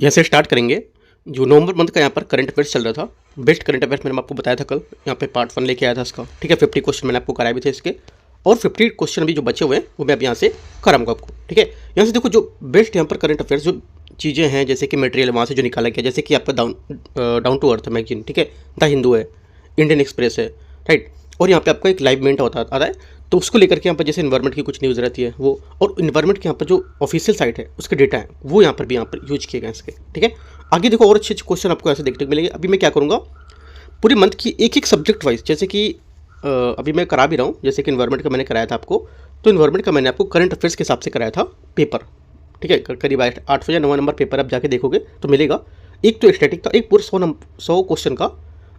यहाँ से स्टार्ट करेंगे। जो नवंबर मंथ का यहाँ पर करंट अफेयर्स चल रहा था, बेस्ट करंट अफेयर्स मैंने आपको बताया था कल, यहाँ पे पार्ट 1 लेके आया था इसका, ठीक है। 50 क्वेश्चन मैंने आपको कराए भी थे इसके, और 50 क्वेश्चन अभी जो बचे हुए हैं वो मैं अब यहाँ से कराऊंगा आपको, ठीक है। यहाँ से देखो जो बेस्ट यहाँ पर करंट अफेयर्स जो चीज़ें हैं, जैसे कि मटेरियल वहाँ से जो निकाला गया, जैसे कि आपका डाउन टू अर्थ मैगजीन, ठीक है, द हिंदू है, इंडियन एक्सप्रेस है, राइट। और यहाँ पे आपका एक लाइव मिनट आता है, तो उसको लेकर के यहाँ पर जैसे इन्वायरमेंट की कुछ न्यूज़ रहती है वो, और इन्वायरमेंट के यहाँ पर जो ऑफिशियल साइट है उसके डेटा है वो यहाँ पर भी यहाँ पर यूज किए गए इसके, ठीक है। आगे देखो और अच्छे अच्छे क्वेश्चन आपको ऐसे देखने को मिलेंगे। अभी मैं क्या करूँगा, पूरे मंथ की एक एक सब्जेक्ट वाइज, जैसे कि अभी मैं करा भी रहा हूँ, जैसे कि इन्वायरमेंट का मैंने कराया था आपको, तो इन्वायरमेंट का मैंने आपको करंट अफेयर्स के हिसाब से कराया था पेपर, ठीक है। करीब 8 या 9 नंबर पेपर आप जाके देखोगे तो मिलेगा। एक तो स्टैटिक था, एक पूरा 100 क्वेश्चन का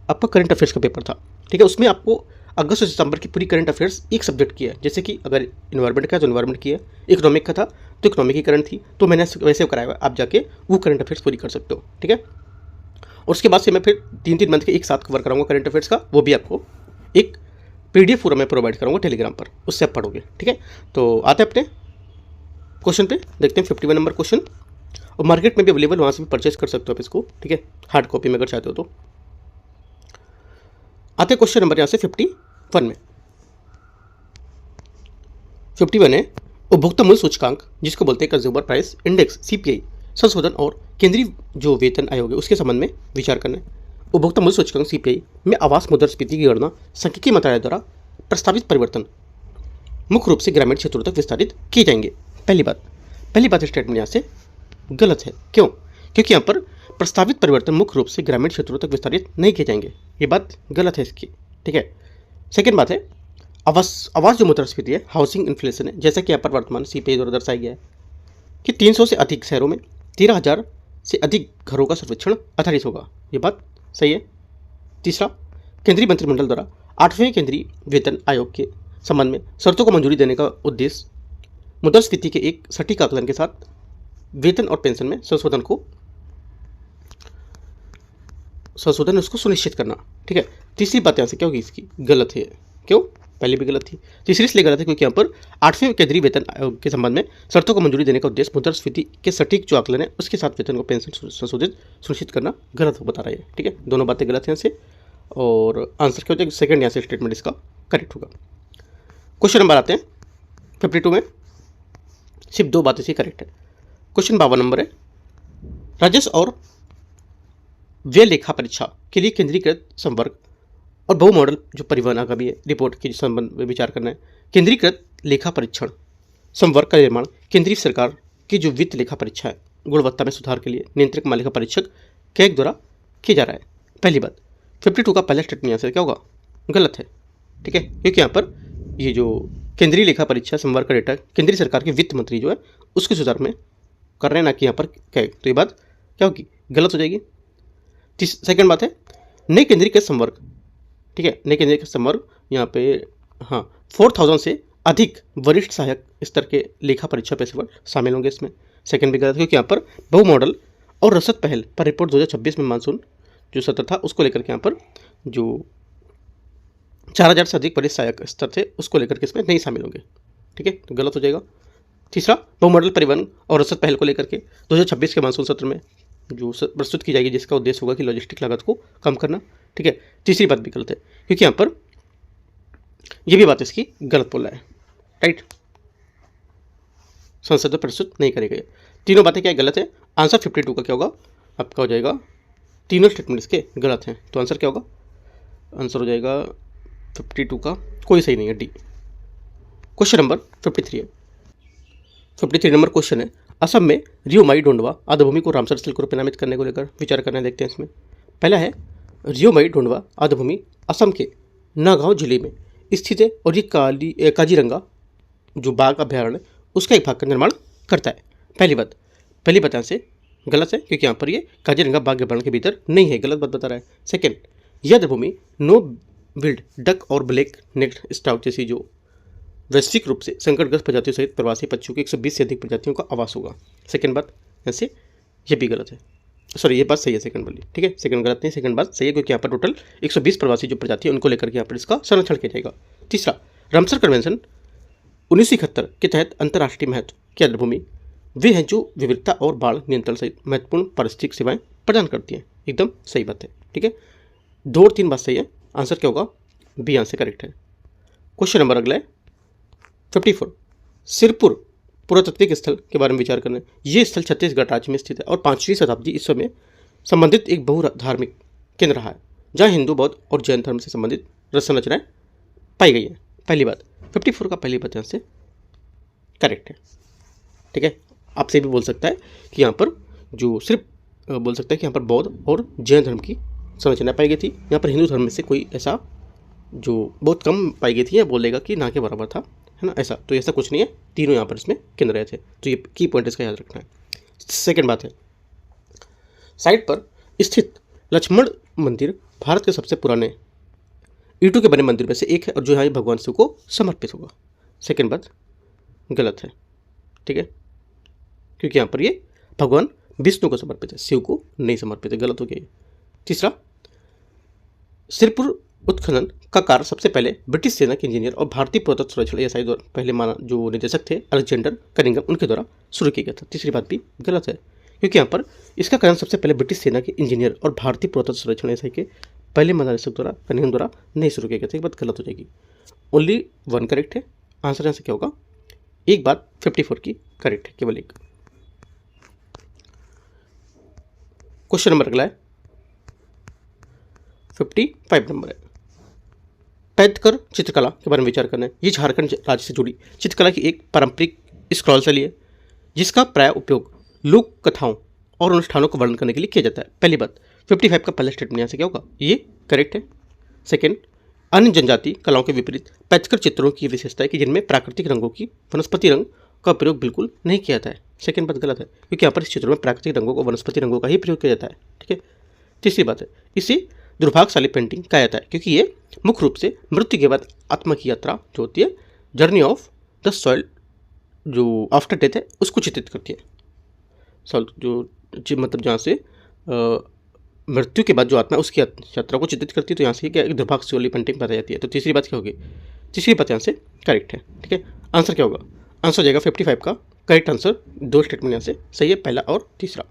आपका करंट अफेयर्स का पेपर था, ठीक है। उसमें आपको अगस्त से सितंबर की पूरी करंट अफेयर्स एक सब्जेक्ट की है, जैसे कि अगर इन्वायरमेंट का है तो इन्वायरमेंट की है, इकोनॉमिक का था तो इकोनॉमिक की करंट थी, तो मैंने वैसे कराया हुआ, आप जाके वो करंट अफेयर्स पूरी कर सकते हो, ठीक है। और उसके बाद से मैं फिर 3-3 मंथ के एक साथ कवर कराऊंगा करंट अफेयर्स का, वो भी आपको एक PDF पूरा मैं प्रोवाइड करूँगा टेलीग्राम पर, उससे आप पढ़ोगे, ठीक है। तो आते हैं अपने क्वेश्चन पे, देखते हैं 51 नंबर क्वेश्चन। और मार्केट में भी अवेलेबल, वहाँ से भी परचेज कर सकते हो आप इसको, ठीक है, हार्ड कॉपी में अगर चाहते हो तो। आते हैं क्वेश्चन नंबर यहाँ से 51 में। 51 है उपभोक्ता मूल्य सूचकांक, जिसको बोलते हैं कंज्यूमर प्राइस इंडेक्स CPI संशोधन और केंद्रीय जो वेतन आयोग है उसके संबंध में विचार करना है। उपभोक्ता मूल्य सूचकांक CPI में आवास मुद्रास्फीति की गणना सांख्यिकी मंत्रालय द्वारा प्रस्तावित परिवर्तन मुख्य रूप से ग्रामीण क्षेत्रों तक विस्तारित किए जाएंगे। पहली बात स्टेटमेंट यहाँ से गलत है। क्यों? क्योंकि यहाँ पर प्रस्तावित परिवर्तन मुख्य रूप से ग्रामीण क्षेत्रों तक विस्तारित नहीं किए जाएंगे, ये बात गलत है इसकी, ठीक है। सेकेंड बात है आवास जो मुद्रास्फीति है, हाउसिंग इन्फ्लेशन है, जैसा कि यहाँ पर वर्तमान CPI द्वारा दर्शाया गया है कि 300 से अधिक शहरों में 13,000 से अधिक घरों का सर्वेक्षण आधारित होगा, ये बात सही है। तीसरा, केंद्रीय मंत्रिमंडल द्वारा 8वें केंद्रीय वेतन आयोग के संबंध में शर्तों को मंजूरी देने का उद्देश्य मुद्रास्फीति के एक सटीक आकलन के साथ वेतन और पेंशन में संशोधन उसको सुनिश्चित करना, ठीक है। तीसरी बात यहाँ से क्या होगी, इसकी गलत है। क्यों? पहले भी गलत थी, तीसरी इसलिए गलत है क्योंकि यहाँ पर 8वें केंद्रीय वेतन आयोग के संबंध में शर्तों को मंजूरी देने का उद्देश्य मुद्रास्फीति के सटीक जो आकलन है उसके साथ वेतन को पेंशन संशोधित सुनिश्चित करना गलत बता रहा है, ठीक है। दोनों बातें गलत हैं यहाँ से, और आंसर क्या हो जाएगा, सेकंड यहाँ से स्टेटमेंट इसका करेक्ट होगा। क्वेश्चन नंबर आते हैं 52 में, सिर्फ 2 बातें से करेक्ट है। क्वेश्चन 52 नंबर है, राजस्व और व्यय लेखा परीक्षा के लिए केंद्रीकृत संवर्ग और बहु मॉडल जो परिवहन का भी है रिपोर्ट के संबंध में विचार करना है। केंद्रीकृत लेखा परीक्षण संवर्ग का निर्माण केंद्रीय सरकार की जो वित्त लेखा परीक्षा है गुणवत्ता में सुधार के लिए नियंत्रक मालिका परीक्षक कैग द्वारा किया जा रहा है। पहली बात 52 का पहला स्टेटमेंट यहाँ से क्या होगा, गलत है, ठीक है, क्योंकि यहाँ पर ये जो केंद्रीय लेखा परीक्षा संवर्ग का डेटा केंद्रीय सरकार के वित्त मंत्री जो है उसके सुधार में कर रहे हैं, ना कि यहाँ पर कैग, तो ये बात क्या होगी, गलत हो जाएगी। सेकंड बात है नए केंद्रीय के संवर्ग, ठीक है, नए केंद्रीय के संवर्ग यहाँ पे 4000 से अधिक वरिष्ठ सहायक स्तर के लेखा परीक्षा पेशेवर शामिल होंगे इसमें। सेकंड भी गलत है क्योंकि यहाँ पर बहु मॉडल और रसद पहल पर रिपोर्ट 2026 में मानसून जो सत्र था उसको लेकर के यहाँ पर जो 4000 से अधिक वरिष्ठ सहायक स्तर थे उसको लेकर के इसमें नहीं शामिल होंगे, ठीक है, तो गलत हो जाएगा। तीसरा, बहु मॉडल परिवहन और रसद पहल को लेकर के 2026 के मानसून सत्र में जो प्रस्तुत की जाएगी जिसका उद्देश्य होगा कि लॉजिस्टिक लागत को कम करना, ठीक है। तीसरी बात भी गलत है क्योंकि यहाँ पर यह भी बात इसकी गलत बोल रहा है, राइट, संसद में प्रस्तुत नहीं करेगा। तीनों बातें क्या गलत है। आंसर 52 का क्या होगा, आपका हो जाएगा, तीनों स्टेटमेंट इसके गलत हैं, तो आंसर क्या होगा, आंसर हो जाएगा 52 का कोई सही नहीं है, डी। क्वेश्चन नंबर 53 है। 53 नंबर क्वेश्चन है, असम में रियोमाई ढूंढवा आर्द्रभूमि को रामसर स्थल के रूप में नामित करने को लेकर विचार करना है। देखते हैं इसमें। पहला है रियोमाई ढूंढवा आर्द्रभूमि असम के नागांव जिले में स्थित है और ये काजीरंगा जो बाघ अभ्यारण्य उसका एक भाग का निर्माण करता है। पहली बात यहाँ से गलत है क्योंकि यहाँ पर ये काजीरंगा बाघ अभ्यारण्य के भीतर नहीं है, गलत बात बता रहा है। सेकेंड, यह आर्द्रभूमि नो बिल्ड डक और ब्लैक नेक्ड स्टाउट जैसी जो वैश्विक रूप से संकटग्रस्त प्रजातियों सहित प्रवासी पक्षियों की 120 से अधिक प्रजातियों का आवास होगा। सेकंड बात ऐसे ये भी गलत है, सॉरी ये बात सही है सेकंड वाली, ठीक है, सेकंड गलत नहीं, सेकंड बात सही है क्योंकि यहाँ पर टोटल 120 प्रवासी जो प्रजाति है उनको लेकर के यहाँ पर इसका संरक्षण किया जाएगा। तीसरा, रामसर कन्वेंशन 1971 के तहत अंतर्राष्ट्रीय महत्व की आर्द्रभूमि वे हैं जो विविधता और बाढ़ नियंत्रण सहित महत्वपूर्ण पारिस्थितिक सेवाएं प्रदान करती हैं। एकदम सही बात है। ठीक है, 2 और 3 बात सही है। आंसर क्या होगा? बी आंसर करेक्ट है। क्वेश्चन नंबर अगला है 54। सिरपुर पुरातात्विक स्थल के बारे में विचार करना है। ये स्थल छत्तीसगढ़ राज्य में स्थित है और 5वीं शताब्दी ईस्वी में संबंधित एक बहुधार्मिक केंद्र रहा है, जहाँ हिंदू, बौद्ध और जैन धर्म से संबंधित संरचनाएं पाई गई हैं। पहली बात 54 का पहली बात यहाँ से करेक्ट है। ठीक है, आपसे भी बोल सकता है कि यहाँ पर जो सिर्फ बोल सकता है कि यहाँ पर बौद्ध और जैन धर्म की संरचना पाई गई थी। यहाँ पर हिंदू धर्म में से कोई ऐसा जो बहुत कम पाई गई थी, या बोलेगा कि ना के बराबर था, है ना, ऐसा तो ऐसा कुछ नहीं है। तीनों यहाँ पर इसमें केंद्र रहे थे, तो ये की पॉइंट इसका याद रखना है। सेकेंड बात है, साइट पर स्थित लक्ष्मण मंदिर भारत के सबसे पुराने ईंटों के बने मंदिर में से एक है और जो यहाँ भगवान शिव को समर्पित होगा। सेकेंड बात गलत है। ठीक है, क्योंकि यहाँ पर ये भगवान विष्णु को समर्पित है, शिव को नहीं समर्पित है, गलत हो गया ये। तीसरा, सिरपुर उत्खनन का कार्य सबसे पहले ब्रिटिश सेना के इंजीनियर और भारतीय पुरातत्व सर्वेक्षण एएसआई द्वारा पहले माना जो निदेशक थे अलेक्जेंडर कनिंघम, उनके द्वारा शुरू किया गया था। तीसरी बात भी गलत है, क्योंकि यहाँ पर इसका कारण सबसे पहले ब्रिटिश सेना के इंजीनियर और भारतीय पुरातत्व सर्वेक्षण एएसआई के पहले महानिदेशक द्वारा कनिंघम द्वारा नहीं शुरू किया गया था। एक बात गलत हो जाएगी। ओनली 1 करेक्ट है। आंसर यहाँ से क्या होगा? एक बात 54 की करेक्ट है, केवल एक। क्वेश्चन नंबर अगला है 55 नंबर है। पैदकर चित्रकला के बारे में विचार करना है। ये झारखंड राज्य से जुड़ी चित्रकला की एक पारंपरिक स्क्रॉल शैली है, जिसका प्राय उपयोग लोक कथाओं और अनुष्ठानों को वर्णन करने के लिए किया जाता है। पहली बात 55 का पहला स्टेटमेंट यहाँ से क्या होगा? ये करेक्ट है। सेकेंड, अन्य जनजाति कलाओं के विपरीत पैदकर चित्रों की विशेषता है कि जिनमें प्राकृतिक रंगों की वनस्पति रंग का प्रयोग बिल्कुल नहीं किया जाता है। सेकेंड बात गलत है, क्योंकि यहाँ पर इस चित्रों में प्राकृतिक रंगों और वनस्पति रंगों का ही प्रयोग किया जाता है। ठीक है। तीसरी बात है, इसे दुर्भाग्यशाली पेंटिंग कहा जाता है, क्योंकि ये मुख्य रूप से मृत्यु के बाद आत्मा की यात्रा जो होती है, जर्नी ऑफ द सॉइल जो आफ्टर डेथ है, उसको चित्रित करती है। मतलब जहाँ से मृत्यु के बाद जो आत्मा है उसकी यात्रा को चित्रित करती है, तो यहाँ से क्या दुर्भाग्यशाली पेंटिंग बताई जाती है। तो तीसरी बात क्या होगी? तीसरी बात यहाँ से करेक्ट है। ठीक है, आंसर क्या होगा? आंसर हो जाएगा 55 का करेक्ट आंसर। 2 स्टेटमेंट यहाँ से सही है, पहला और तीसरा,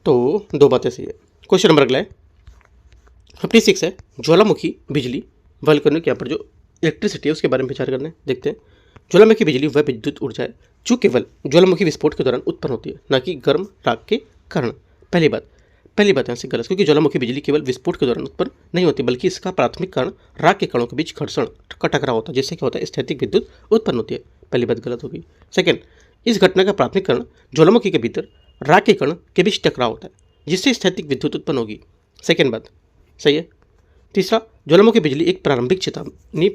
तो 2 बातें सही है। क्वेश्चन नंबर अगला है 56 है। ज्वालामुखी बिजली वल्कैनिक, यहाँ पर जो इलेक्ट्रिसिटी है उसके बारे में विचार करना है। देखते हैं। ज्वालामुखी बिजली वह विद्युत ऊर्जा है जो केवल ज्वालामुखी विस्फोट के दौरान उत्पन्न होती है, न कि गर्म राख के कारण। पहली बात यहाँ से गलत, क्योंकि ज्वालामुखी बिजली केवल विस्फोट के दौरान उत्पन्न नहीं होती, बल्कि इसका प्राथमिक कारण राख के कणों के बीच घर्षण का टकराव होता है, जिससे क्या होता है? स्थैतिक विद्युत उत्पन्न होती है। पहली बात गलत होगी। सेकेंड, इस घटना का प्राथमिक कारण ज्वालामुखी के भीतर राख के कण के बीच टकराव होता है, जिससे स्थैतिक विद्युत उत्पन्न होगी। सेकेंड बात सही है। तीसरा, ज्वालामुखी बिजली एक प्रारंभिक चेतावनी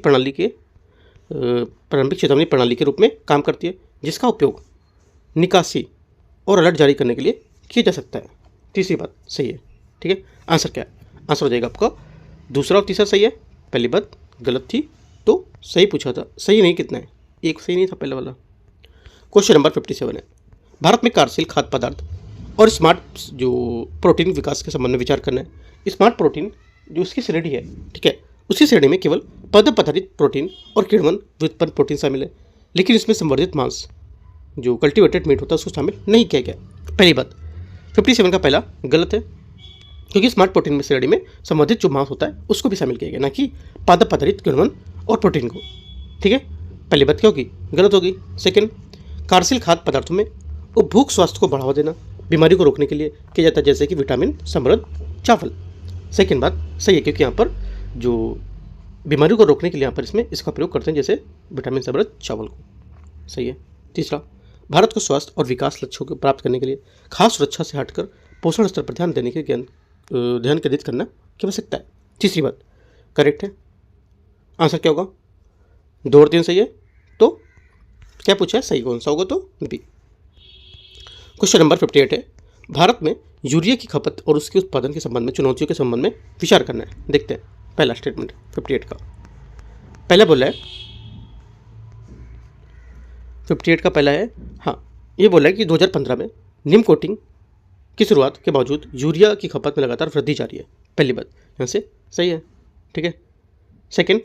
प्रणाली के रूप में काम करती है, जिसका उपयोग निकासी और अलर्ट जारी करने के लिए किया जा सकता है। तीसरी बात सही है। ठीक है, आंसर क्या है? आंसर हो जाएगा आपका दूसरा और तीसरा सही है। पहली बात गलत थी, तो सही पूछा था। सही नहीं कितना है? एक सही नहीं था पहले वाला। क्वेश्चन नंबर 57 है। भारत में कार्यशील खाद्य पदार्थ और स्मार्ट जो प्रोटीन विकास के संबंध में विचार करना है। स्मार्ट प्रोटीन जो उसकी श्रेणी है, ठीक है, उसी श्रेणी में केवल पदार्थित प्रोटीन और किण्वन व्युत्पन्न प्रोटीन शामिल है, लेकिन इसमें संवर्धित मांस जो कल्टिवेटेड मीट होता है उसको शामिल नहीं किया गया। पहली बात 57 का पहला गलत है, क्योंकि स्मार्ट प्रोटीन में श्रेणी में संवर्धित जो मांस होता है उसको भी शामिल किया गया, ना कि पदार्थित किण्वन और प्रोटीन को। ठीक है, पहली बात क्या होगी? गलत होगी। सेकेंड, कार्यशील खाद्य पदार्थों में उपभोग स्वास्थ्य को बढ़ावा देना बीमारी को रोकने के लिए किया जाता है, जैसे कि विटामिन समृद्ध चावल। सेकेंड बात सही है, क्योंकि यहाँ पर जो बीमारियों को रोकने के लिए यहाँ पर इसमें इसका प्रयोग करते हैं, जैसे विटामिन समृद्ध चावल को। सही है। तीसरा, भारत को स्वास्थ्य और विकास लक्ष्यों को प्राप्त करने के लिए खास सुरक्षा से हटकर पोषण स्तर पर ध्यान देने के ध्यान केंद्रित करना की आवश्यकता है। तीसरी बात करेक्ट है। आंसर क्या होगा? 2 और 3 सही है, तो क्या पूछा है? सही कौन सा होगा? तो बी। क्वेश्चन नंबर 58 है। भारत में यूरिया की खपत और उसके उत्पादन के संबंध में चुनौतियों के संबंध में विचार करना है। देखते हैं पहला स्टेटमेंट 58 का। पहला बोला है 58 का पहला है, हाँ, ये बोला है कि 2015 में निम कोटिंग की शुरुआत के बावजूद यूरिया की खपत में लगातार वृद्धि जारी है। पहली बात यहाँ से सही है। ठीक है। सेकेंड,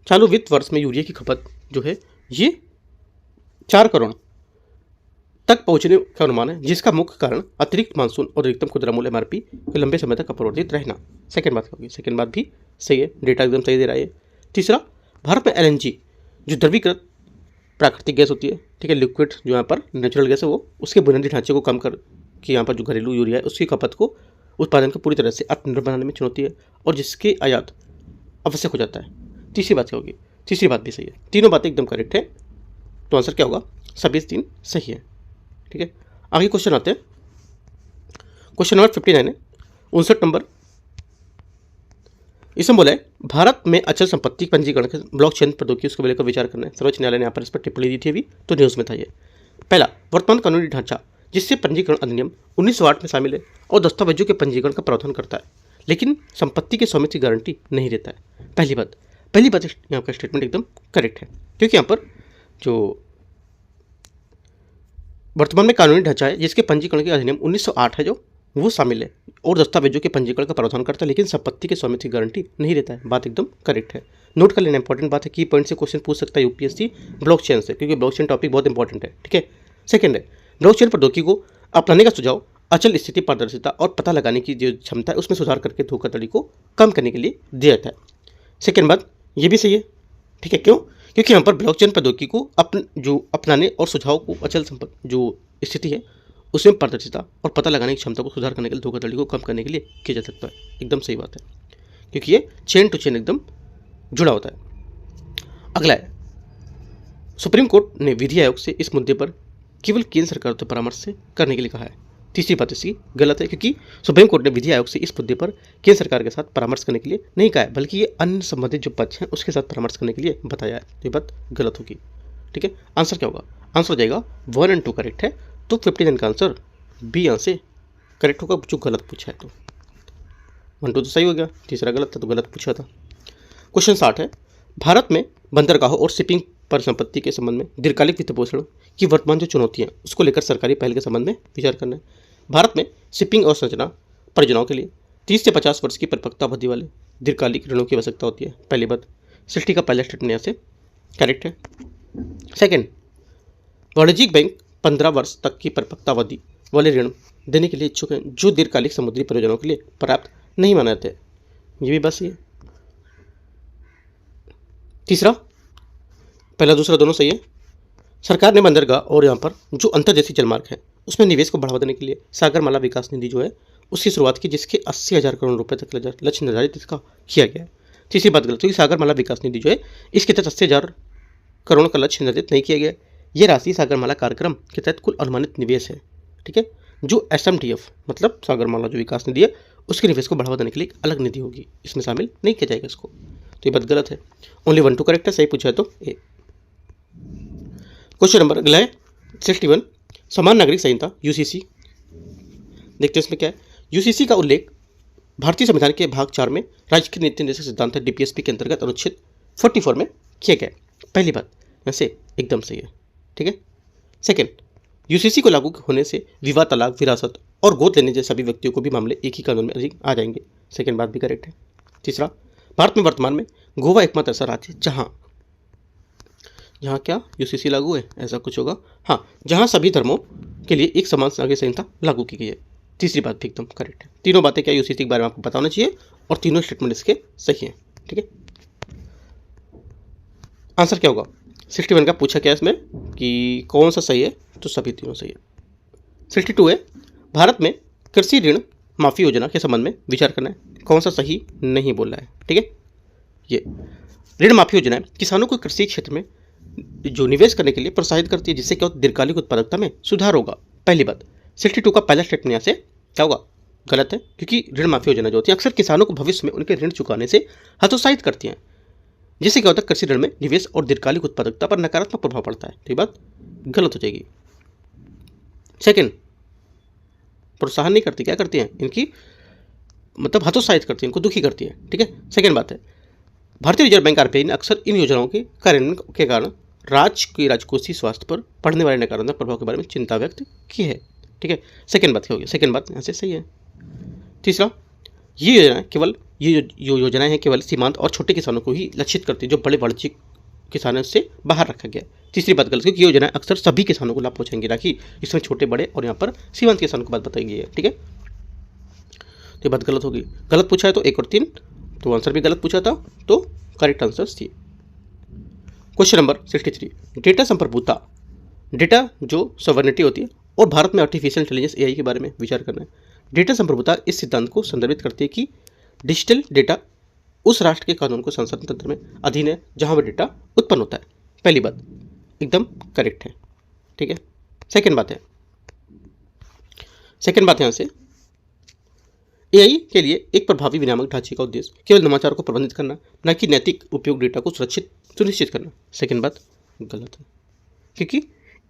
चालू वित्त वर्ष में यूरिया की खपत जो है ये 4 करोड़ तक पहुंचने का अनुमान है, जिसका मुख्य कारण अतिरिक्त मानसून और अधिकतम खुदरा मूल्य एमआरपी के लंबे समय तक अपरिवर्तित रहना। सेकंड बात होगी, सेकंड बात भी सही है, डेटा एकदम सही दे रहा है। तीसरा, भारत में एलएनजी जो द्रवीकृत प्राकृतिक गैस होती है, ठीक है, लिक्विड जो यहाँ पर नेचुरल गैस है, वो उसके बुनियादी ढांचे को कम कर कि यहाँ पर जो घरेलू यूरिया है उसकी खपत को उत्पादन को पूरी तरह से आत्मनिर्भर बनाने में चुनौती है और जिसके आयात आवश्यक हो जाता है। तीसरी बात क्या होगी, तीसरी बात भी सही है, तीनों बातें एकदम करेक्ट है, तो आंसर क्या होगा, सभी 3 सही है। ठीक है, आगे क्वेश्चन आते हैं, क्वेश्चन नंबर 59 है, 59 नंबर। इसमें बोला है भारत में अचल संपत्ति पंजीकरण के ब्लॉकचेन प्रौद्योगिकी उसको लेकर विचार करना है। सर्वोच्च न्यायालय ने यहाँ पर इस पर टिप्पणी दी थी अभी, तो न्यूज़ में था ये। पहला, वर्तमान कानूनी ढांचा जिससे पंजीकरण अधिनियम 1908 में शामिल है और दस्तावेजों के पंजीकरण का प्रावधान करता है, लेकिन संपत्ति के स्वामित्व की गारंटी नहीं देता है। पहली बात यहाँ का स्टेटमेंट एकदम करेक्ट है, क्योंकि यहाँ पर जो वर्तमान में कानूनी ढांचा है जिसके पंजीकरण के अधिनियम 1908 है जो वो शामिल है और दस्तावेजों के पंजीकरण का प्रावधान करता है, लेकिन संपत्ति के स्वामित्व की गारंटी नहीं देता है। बात एकदम करेक्ट है, नोट कर लेना इंपॉर्टेंट बात है, की पॉइंट से क्वेश्चन पूछ सकता है यूपीएससी ब्लॉकचेन से, क्योंकि ब्लॉकचेन टॉपिक बहुत इंपॉर्टेंट है। ठीक है, सेकंड है, ब्लॉकचेन प्रौद्योगिकी को अपनाने का सुझाव अचल स्थिति पारदर्शिता और पता लगाने की जो क्षमता है उसमें सुधार करके धोखाधड़ी को कम करने के लिए दिया जाता है। सेकंड बात ये भी सही है, ठीक है, क्यों, क्योंकि यहाँ पर ब्लॉकचेन प्रौद्योगिकी को अपनाने और सुझाव को अचल संपत्ति जो स्थिति है उसमें पारदर्शिता और पता लगाने की क्षमता को सुधार करने के लिए, धोखाधड़ी को कम करने के लिए किया जा सकता है। एकदम सही बात है, क्योंकि ये चेन टू चेन एकदम जुड़ा होता है। अगला है, सुप्रीम कोर्ट ने विधि आयोग से इस मुद्दे पर केवल केंद्र सरकार से परामर्श से करने के लिए कहा है। तीसरी बात इसकी गलत है, क्योंकि सुप्रीम कोर्ट ने विधि आयोग से इस मुद्दे पर केंद्र सरकार के साथ परामर्श करने के लिए नहीं कहा है, बल्कि ये अन्य संबंधित जो पक्ष हैं उसके साथ परामर्श करने के लिए बताया है। तो ये बात गलत होगी। ठीक है, आंसर क्या होगा, आंसर हो जाएगा 1 और 2 करेक्ट है, तो 59 का आंसर बी यहाँ से करेक्ट होगा, जो गलत पूछा है। तो 1 2 तो सही हो गया, तीसरा गलत था तो गलत पूछा था। क्वेश्चन 60 है, भारत में बंदरगाहों और शिपिंग परिसंपत्ति के संबंध में दीर्घकालिक वित्त पोषण की वर्तमान जो चुनौतियां हैं उसको लेकर सरकारी पहल के संबंध में विचार करना है। भारत में शिपिंग और संरचना परियोजनाओं के लिए 30 से 50 वर्ष की परिपक्वता अवधि वाले दीर्घकालिक ऋणों की आवश्यकता होती है। पहली बात, सृष्टि का पहला स्टेटमेंट यहाँ से करेक्ट है। सेकेंड, वाणिज्यिक बैंक 15 वर्ष तक की परिपक्वता अवधि वाले ऋण देने के लिए इच्छुक हैं जो दीर्घकालिक समुद्री परियोजनाओं के लिए पर्याप्त नहीं माने जाते। ये भी बस ये। तीसरा, पहला दूसरा दोनों सही है। सरकार ने बंदरगाह और यहाँ पर जो अंतर्देशीय जलमार्ग है उसमें निवेश को बढ़ावा देने के लिए सागरमाला विकास निधि जो है उसकी शुरुआत की, जिसके 80,000 करोड़ रुपए तक लक्ष्य निर्धारित इसका किया गया है। तीसरी बात गलत, क्योंकि सागरमाला विकास निधि जो है इसके तहत 80,000 करोड़ का लक्ष्य निर्धारित नहीं किया गया। ये राशि सागरमाला कार्यक्रम के तहत कुल अनुमानित निवेश है। ठीक है, जो SMDF मतलब सागरमाला जो विकास निधि है उसके निवेश को बढ़ावा देने के लिए एक अलग निधि होगी, इसमें शामिल नहीं किया जाएगा इसको। तो ये बात गलत है, ओनली 1 2 करेक्ट है, सही पूछा है तो ए। क्वेश्चन नंबर अगला है 61, समान नागरिक संहिता UCC। देखते हैं इसमें क्या है। UCC का उल्लेख भारतीय संविधान के भाग 4 में राज्य के नीति निर्देशक सिद्धांत DPSP के अंतर्गत अनुच्छेद 44 में किया गया है। पहली बात यहाँ से एकदम सही है। ठीक है, सेकेंड, UCC को लागू होने से विवाह, तलाक, विरासत और गोद लेने जैसे सभी व्यक्तियों को भी मामले एक ही कानून में अधिक आ जाएंगे। सेकेंड बात भी करेक्ट है। तीसरा, भारत में वर्तमान में गोवा एकमात्र ऐसा राज्य जहाँ क्या UCC लागू है, ऐसा कुछ होगा, हाँ, जहाँ सभी धर्मों के लिए एक समान नागरिक संहिता लागू की गई है। तीसरी बात भी एकदम करेक्ट है। तीनों बातें क्या UCC के बारे में आपको बताना चाहिए और तीनों स्टेटमेंट इसके सही हैं। ठीक है, आंसर क्या होगा, 61 का पूछा क्या इसमें कि कौन सा सही है, तो सभी तीनों सही है। 62 है, भारत में कृषि ऋण माफी योजना के संबंध में विचार करना है, कौन सा सही नहीं बोल रहा है। ठीक है, ये ऋण माफी योजना किसानों को कृषि क्षेत्र में जो निवेश करने के लिए प्रोत्साहित करती है, जिससे क्या होता है, दीर्घकालिक उत्पादकता में सुधार होगा। पहली बात, 62 का पहला स्टेटमेंट यहाँ से क्या होगा, गलत है, क्योंकि ऋण माफी योजना जो होती है अक्सर किसानों को भविष्य में उनके ऋण चुकाने से हतोत्साहित करती हैं, जिससे क्या होता है, कृषि ऋण में निवेश और दीर्घकालिक उत्पादकता पर नकारात्मक प्रभाव पड़ता है। तो ये बात गलत हो जाएगी। सेकेंड, प्रोत्साहन नहीं करती, क्या करती हैं, इनकी मतलब हतोत्साहित करती है, इनको दुखी करती है। ठीक है, सेकेंड बात है, भारतीय रिजर्व बैंक RBI ने अक्सर इन योजनाओं के कार्यान्वयन के कारण राज्य की राजकोषीय स्वास्थ्य पर पड़ने वाले नकारात्मक प्रभाव के बारे में चिंता व्यक्त की है। ठीक है, सेकेंड बात क्या होगी, सेकेंड बात यहाँ से सही है। तीसरा, ये योजनाएं हैं केवल सीमांत और छोटे किसानों को ही लक्षित करती है, जो बड़े वाणिज्यिक किसानों से बाहर रखा गया। तीसरी बात गलत, क्योंकि ये योजना अक्सर सभी किसानों को लाभ पहुंचाएंगी, ना कि इसमें छोटे बड़े और यहाँ पर सीमांत किसानों की बात बताई गई है। ठीक है, तो ये बात गलत होगी। गलत पूछा है तो 1 और 3, तो आंसर भी गलत पूछा था, तो correct answer C. Question number 63, data संप्रभुता, डेटा जो सॉवरेनिटी होती है और भारत में आर्टिफिशियल इंटेलिजेंस एआई के बारे में विचार करना है। डेटा संप्रभुता इस सिद्धांत को संदर्भित करती है कि डिजिटल डेटा उस राष्ट्र के कानून को संसदीय तंत्र में अधीन है जहां वह डेटा उत्पन्न होता है। पहली बात एकदम करेक्ट है। ठीक है, सेकंड बात यहाँ से एआई के लिए एक प्रभावी विनियामक ढांचे का उद्देश्य केवल नवाचार को प्रबंधित करना, न कि नैतिक उपयोग डेटा को सुनिश्चित करना। सेकंड बात गलत है, क्योंकि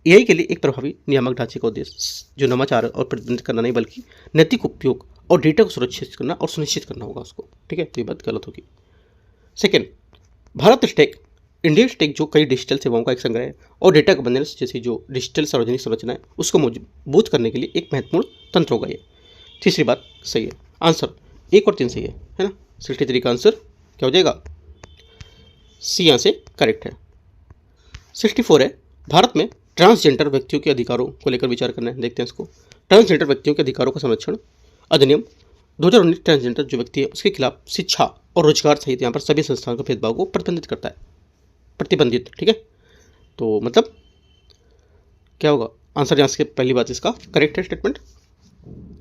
एआई के लिए एक प्रभावी नियामक ढांचे का उद्देश्य जो नवाचार और प्रतिबंधित करना नहीं, बल्कि नैतिक उपयोग और डेटा को सुरक्षित करना और सुनिश्चित करना होगा उसको। ठीक है, तो ये बात गलत होगी। Second, Bharat stack, Indian stack जो कई डिजिटल सेवाओं का एक संग्रह है और डेटा गवर्नेंस जैसी जो डिजिटल सार्वजनिक संरचना है उसको मजबूत करने के लिए एक महत्वपूर्ण तंत्र होगा ये। तीसरी बात सही है, आंसर 1 और 3 सही है ना। 63 का आंसर क्या हो जाएगा, सी यहाँ से करेक्ट है। 64 है, भारत में ट्रांसजेंडर व्यक्तियों के अधिकारों को लेकर विचार करना है। देखते हैं इसको। ट्रांसजेंडर व्यक्तियों के अधिकारों का संरक्षण अधिनियम 2019 ट्रांसजेंडर जो व्यक्ति है उसके खिलाफ शिक्षा और रोजगार सहित यहाँ पर सभी संस्थाओं के भेदभाव को प्रतिबंधित करता है, प्रतिबंधित। ठीक है, तो मतलब क्या होगा आंसर यहाँ से, पहली बात इसका करेक्ट है, स्टेटमेंट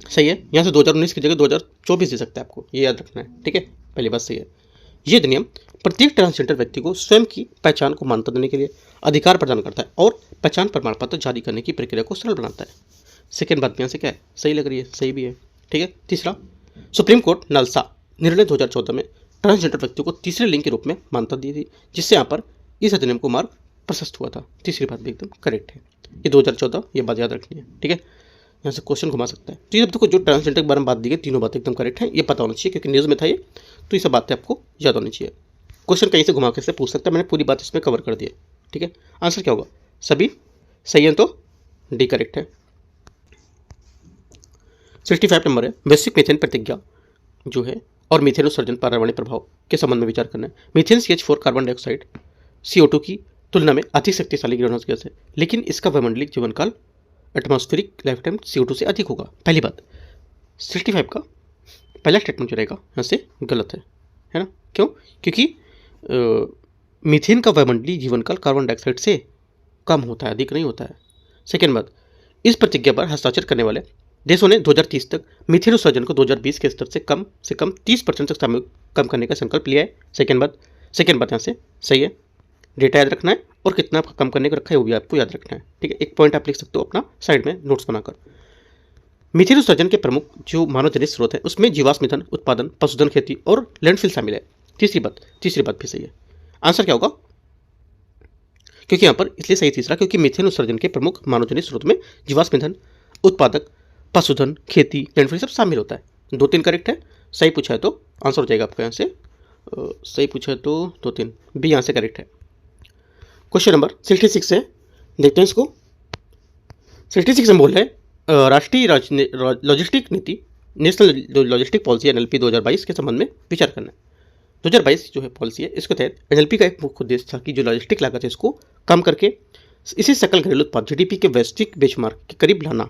सही है। यहाँ से 2019 की जगह 2024 दे सकता है, आपको ये याद रखना है। ठीक है, पहली बात सही है। ये अधिनियम प्रत्येक ट्रांसजेंडर व्यक्ति को स्वयं की पहचान को मान्यता देने के लिए अधिकार प्रदान करता है और पहचान प्रमाण पत्र जारी करने की प्रक्रिया को सरल बनाता है। सेकेंड बात यहाँ से क्या है, सही लग रही है, सही भी है। ठीक है, तीसरा, सुप्रीम कोर्ट नालसा निर्णय 2014 में ट्रांसजेंडर व्यक्तियों को तीसरे लिंग के रूप में मान्यता दी थी, जिससे यहाँ पर इस अधिनियम को मार्ग प्रशस्त हुआ था। तीसरी बात भी एकदम करेक्ट है, ये 2014, ये बात याद रखनी है। ठीक है, यहाँ से क्वेश्चन घुमा सकता है। तो ये देखो जो ट्रांसजेंडर के बारे में बात दी गई, तीनों बातें एकदम करेक्ट है, ये पता होना चाहिए क्योंकि न्यूज़ में था ये, तो ये सब बातें आपको याद होनी चाहिए। क्वेश्चन कहीं से घुमा के से पूछ सकता है, मैंने पूरी बात इसमें कवर कर दी है। ठीक है, आंसर क्या होगा, सभी सही है, तो डी करेक्ट है। 65 नंबर है, वैश्विक मीथेन प्रतिज्ञा जो है और मीथेन उत्सर्जन पर्यावरणीय प्रभाव के संबंध में विचार करना है। Methane CH4 carbon dioxide CO2 की तुलना में अधिक शक्तिशाली ग्रीनहाउस गैस है, लेकिन इसका वायुमंडलिक जीवनकाल एटमॉस्फेरिक लाइफ टाइम CO2 से अधिक होगा। पहली बात 65 का पहला स्टेटमेंट जो रहेगा यहाँ से गलत है ना। क्यों, क्योंकि मीथेन का वायुमंडलीय जीवनकाल कार्बन डाइऑक्साइड से कम होता है, अधिक नहीं होता है। सेकेंड बात, इस प्रतिज्ञा पर हस्ताक्षर करने वाले देशों ने 2030 तक मीथेन उत्सर्जन को 2020 के स्तर से कम 30% तक कम करने का संकल्प लिया है। सेकेंड बात यहाँ से सही है। डेटा याद रखना है और कितना कम करने को रखा है वो भी आपको याद रखना है। ठीक है, एक पॉइंट आप लिख सकते हो अपना साइड में नोट्स बनाकर। मीथेन उत्सर्जन के प्रमुख जो मानव जनित स्रोत है उसमें जीवाश्म ईंधन उत्पादन, पशुधन खेती और लैंडफिल शामिल है। तीसरी बात भी सही है। आंसर क्या होगा, क्योंकि यहाँ पर इसलिए सही तीसरा, क्योंकि मीथेन उत्सर्जन के प्रमुख मानव जनित स्रोत में जीवाश्म ईंधन, उत्पादक, पशुधन, खेती, लैंडफिल सब शामिल होता है। 2-3 करेक्ट है। सही पूछा है तो आंसर हो जाएगा आपका यहाँ से, सही पूछा है तो 2-3 बी यहाँ से करेक्ट है। क्वेश्चन नंबर 66 है, देखते हैं इसको। 66 में बोल है राष्ट्रीय लॉजिस्टिक नीति, नेशनल लॉजिस्टिक पॉलिसी NLP 2022 के संबंध में विचार करना है। 2022 जो है पॉलिसी है, इसके तहत NLP का एक मुख्य उद्देश्य था कि जो लॉजिस्टिक लागत है इसको कम करके इसी सकल घरेलू उत्पाद GDP के वैश्विक बेंचमार्क के करीब लाना।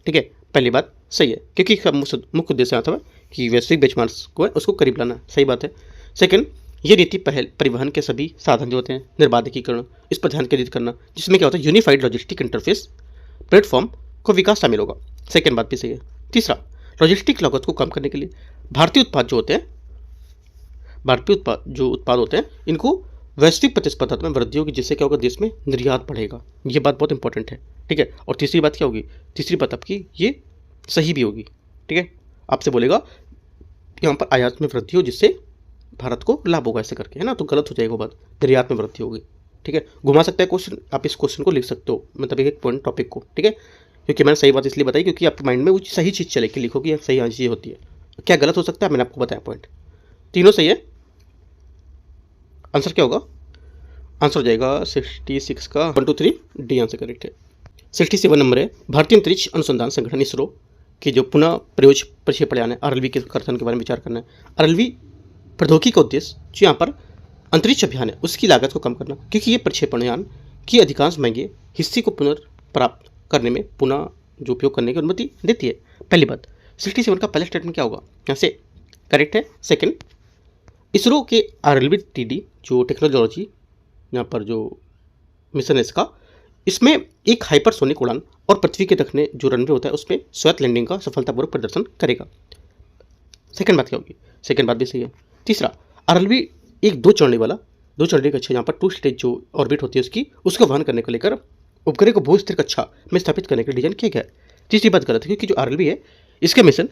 ठीक है, पहली बात सही है, क्योंकि इसका मुख्य उद्देश्य आता है कि वैश्विक बेंचमार्क को है उसको करीब लाना, सही बात है। सेकंड, ये नीति पहल परिवहन के सभी साधन जो होते हैं, निर्बाधकीकरण, इस पर ध्यान केंद्रित करना, जिसमें क्या होता है यूनिफाइड लॉजिस्टिक इंटरफेस प्लेटफॉर्म को विकास शामिल होगा। सेकेंड बात भी सही है। तीसरा, लॉजिस्टिक लागत को कम करने के लिए भारतीय उत्पाद जो उत्पाद होते हैं इनको वैश्विक प्रतिस्पर्धा में वृद्धि होगी, जिससे क्या होगा, देश में निर्यात बढ़ेगा। ये बात बहुत इंपॉर्टेंट है। ठीक है, और तीसरी बात क्या होगी, तीसरी बात आपकी ये सही भी होगी। ठीक है, आपसे बोलेगा यहाँ पर आयात में वृद्धि हो जिससे भारत को लाभ होगा, ऐसे करके, है ना, तो गलत हो जाएगा वो बात, निर्यात में वृद्धि होगी। ठीक है, घुमा सकता है क्वेश्चन, आप इस क्वेश्चन को लिख सकते हो, मतलब एक पॉइंट टॉपिक को। ठीक है, क्योंकि मैंने सही बात इसलिए बताई क्योंकि आपके माइंड में वो सही चीज़ चले कि लिखोगी या सही चीज़ होती है, क्या गलत हो सकता है मैंने आपको बताया पॉइंट। तीनों सही है। आंसर क्या होगा, आंसर हो जाएगा 66 का 1 2 3 डी आंसर करेक्ट है। 67 नंबर है, भारतीय अंतरिक्ष अनुसंधान संगठन इसरो की जो पुनः प्रयोज प्रक्षेपण यान है RLV के गठन के बारे में विचार करना है। RLV प्रौद्योगिकी का उद्देश्य जो यहाँ पर अंतरिक्ष अभियान है उसकी लागत को कम करना, क्योंकि ये प्रक्षेपण यान की अधिकांश महंगे हिस्से को पुनर्प्राप्त करने में पुनः जो उपयोग करने की अनुमति देती है। पहली बात, 67 का पहला स्टेटमेंट क्या होगा, यहाँ से करेक्ट है। सेकंड, इसरो के RLV-TD जो टेक्नोलॉजी यहाँ पर जो मिशन है इसका, इसमें एक हाइपरसोनिक उड़ान और पृथ्वी के दक्षिण जो रनवे होता है उसमें स्वायत्त लैंडिंग का सफलतापूर्वक प्रदर्शन करेगा। सेकंड बात क्या होगी, सेकंड बात भी सही है। तीसरा, RLV एक दो चढ़ने कक्षा यहाँ पर 2 स्टेज जो ऑर्बिट होती है उसको वहन करने को लेकर उपग्रह को भू स्थिर कक्षा में स्थापित करने के लिए डिजाइन किया गया है। तीसरी बात गलत है, क्योंकि जो RLV है इसका मिशन